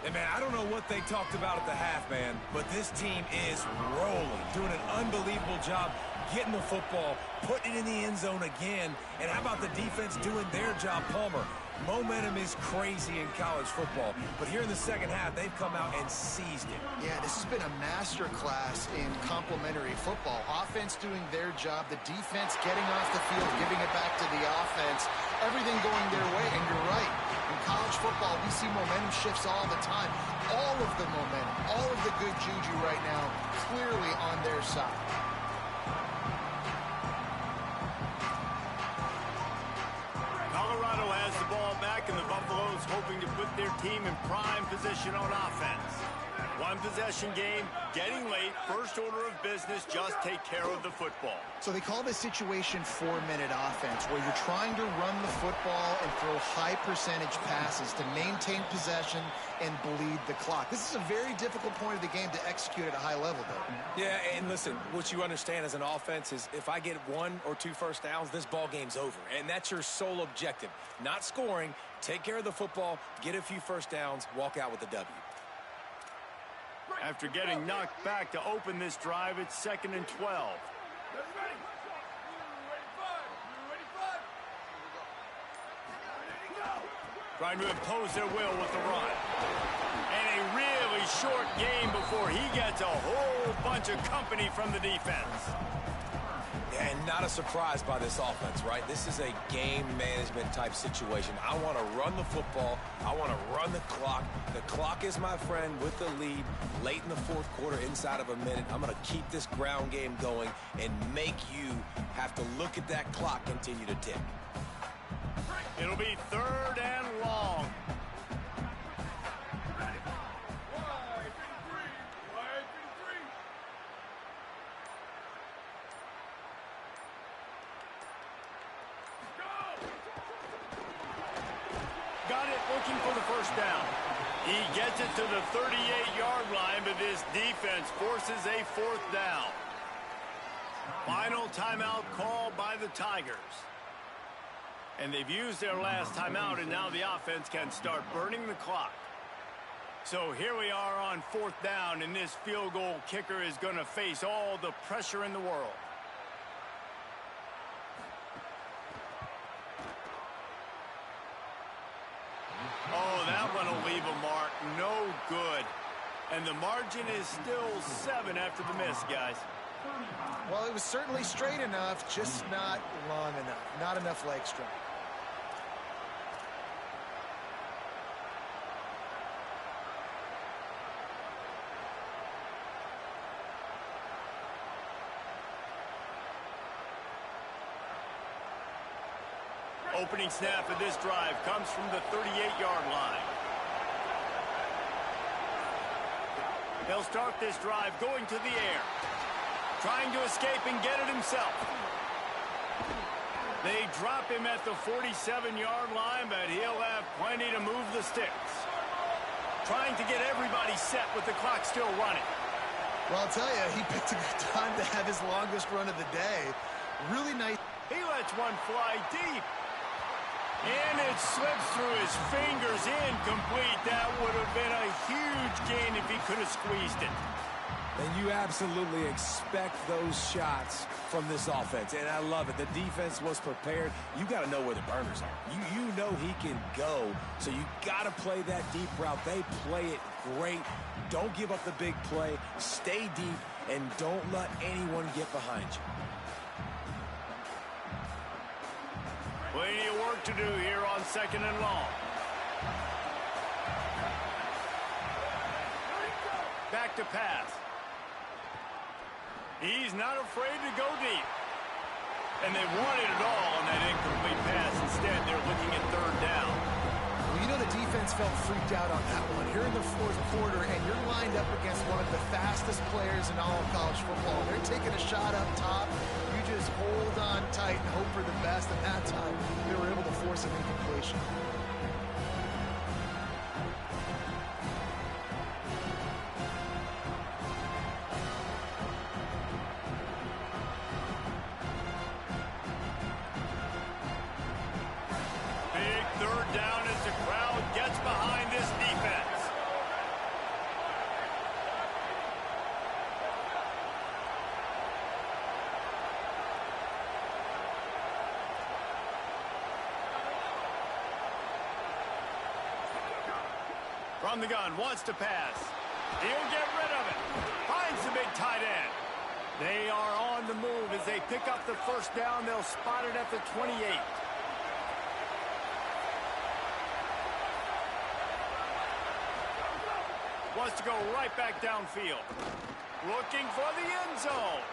And, man, I don't know what they talked about at the half, man, but this team is rolling, doing an unbelievable job getting the football, putting it in the end zone again. And how about the defense doing their job, Palmer? Momentum is crazy in college football, but here in the second half, they've come out and seized it. Yeah, this has been a master class in complementary football. Offense doing their job, the defense getting off the field, giving it back to the offense, everything going their way. And you're right, in college football, we see momentum shifts all the time. All of the momentum, all of the good juju right now, clearly on their side. Colorado has the ball back, and the Buffaloes hoping to put their team in prime position on offense. One possession game, getting late, first order of business, just take care of the football. So they call this situation 4-minute offense, where you're trying to run the football and throw high percentage passes to maintain possession and bleed the clock. This is a very difficult point of the game to execute at a high level, though. Yeah, and listen, what you understand as an offense is if I get 1 or 2 first downs, this ball game's over. And that's your sole objective. Not scoring, take care of the football, get a few first downs, walk out with the W. After getting knocked back to open this drive, it's 2nd and 12. Trying to impose their will with the run. And a really short game before he gets a whole bunch of company from the defense. And not a surprise by this offense, right? This is a game management type situation. I want to run the football. I want to run the clock. The clock is my friend with the lead late in the 4th quarter, inside of a minute. I'm going to keep this ground game going and make you have to look at that clock continue to tick. It'll be 3rd and long. Got it, looking for the first down. He gets it to the 38-yard line, but this defense forces a 4th down. Final timeout called by the Tigers. And they've used their last timeout, and now the offense can start burning the clock. So here we are on 4th down, and this field goal kicker is going to face all the pressure in the world. no good. And the margin is still 7 after the miss, guys. Well, it was certainly straight enough, just not long enough. Not enough leg strength. Opening snap of this drive comes from the 38-yard line. He'll start this drive going to the air, trying to escape and get it himself. They drop him at the 47-yard line, but he'll have plenty to move the sticks. Trying to get everybody set with the clock still running. Well, I'll tell you, he picked a good time to have his longest run of the day. Really nice. He lets one fly deep. And it slips through his fingers, incomplete. That would have been a huge gain if he could have squeezed it. And you absolutely expect those shots from this offense, and I love it. The defense was prepared. You got to know where the burners are. You know he can go, so you got to play that deep route. They play it great. Don't give up the big play. Stay deep, and don't let anyone get behind you. Plenty of work to do here on 2nd and long. Back to pass. He's not afraid to go deep. And they wanted it all on that incomplete pass. Instead, they're looking at 3rd down. Well, you know the defense felt freaked out on that one. You're in the 4th quarter, and you're lined up against one of the fastest players in all of college football. They're taking a shot up top. You just hold on tight and hope for the best, and that time they were able to force an incompletion. Big 3rd down as the crowd gets behind this defense. From the gun, wants to pass. He'll get rid of it. Finds the big tight end. They are on the move as they pick up the 1st down. They'll spot it at the 28. Wants to go right back downfield. Looking for the end zone.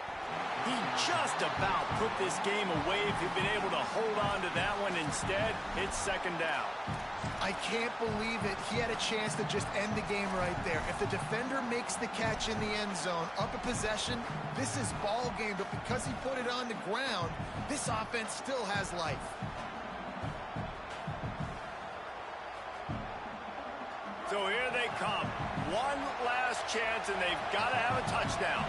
He just about put this game away if he'd been able to hold on to that one. Instead, it's 2nd down. I can't believe it. He had a chance to just end the game right there. If the defender makes the catch in the end zone, up a possession, this is ball game. But because he put it on the ground, this offense still has life. So here they come. One last chance, and they've got to have a touchdown.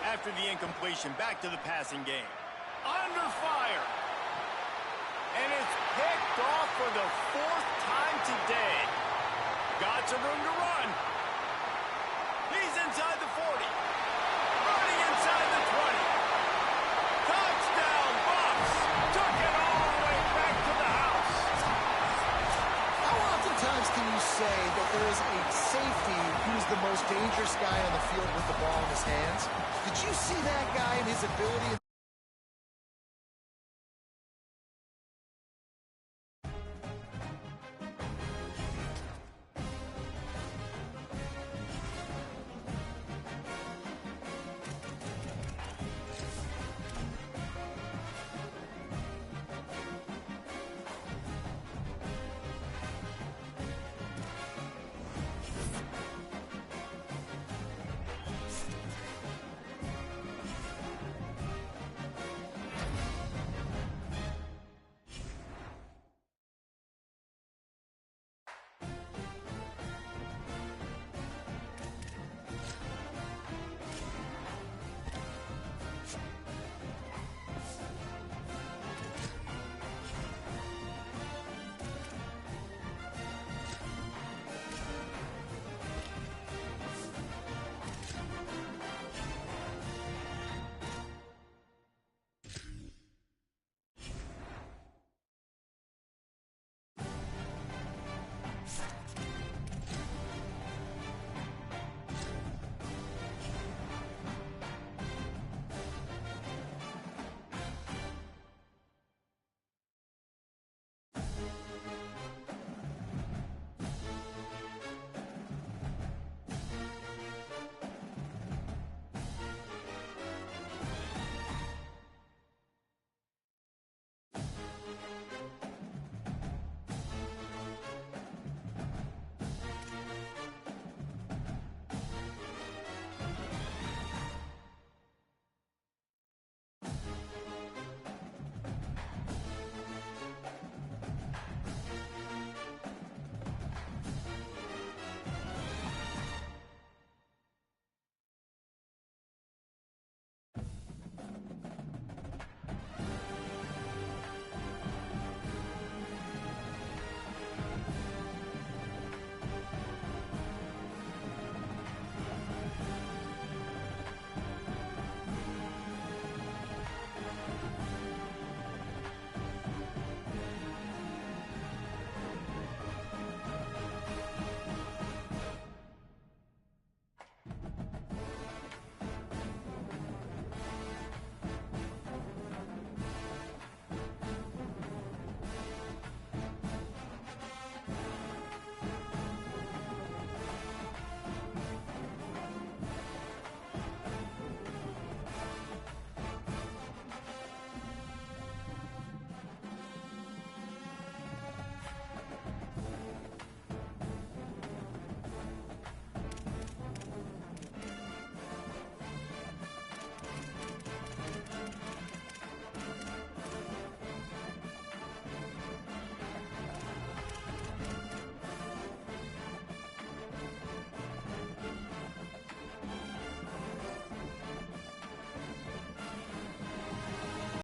After the incompletion, back to the passing game. Under fire. And it's picked off for the 4th time today. Got some room to run. He's inside the 40. Running inside the 20. Touchdown, Bucks. Took it all the way back to the house. How oftentimes can you say that there is a safety who's the most dangerous guy on the field with the ball in his hands? Did you see that guy and his ability?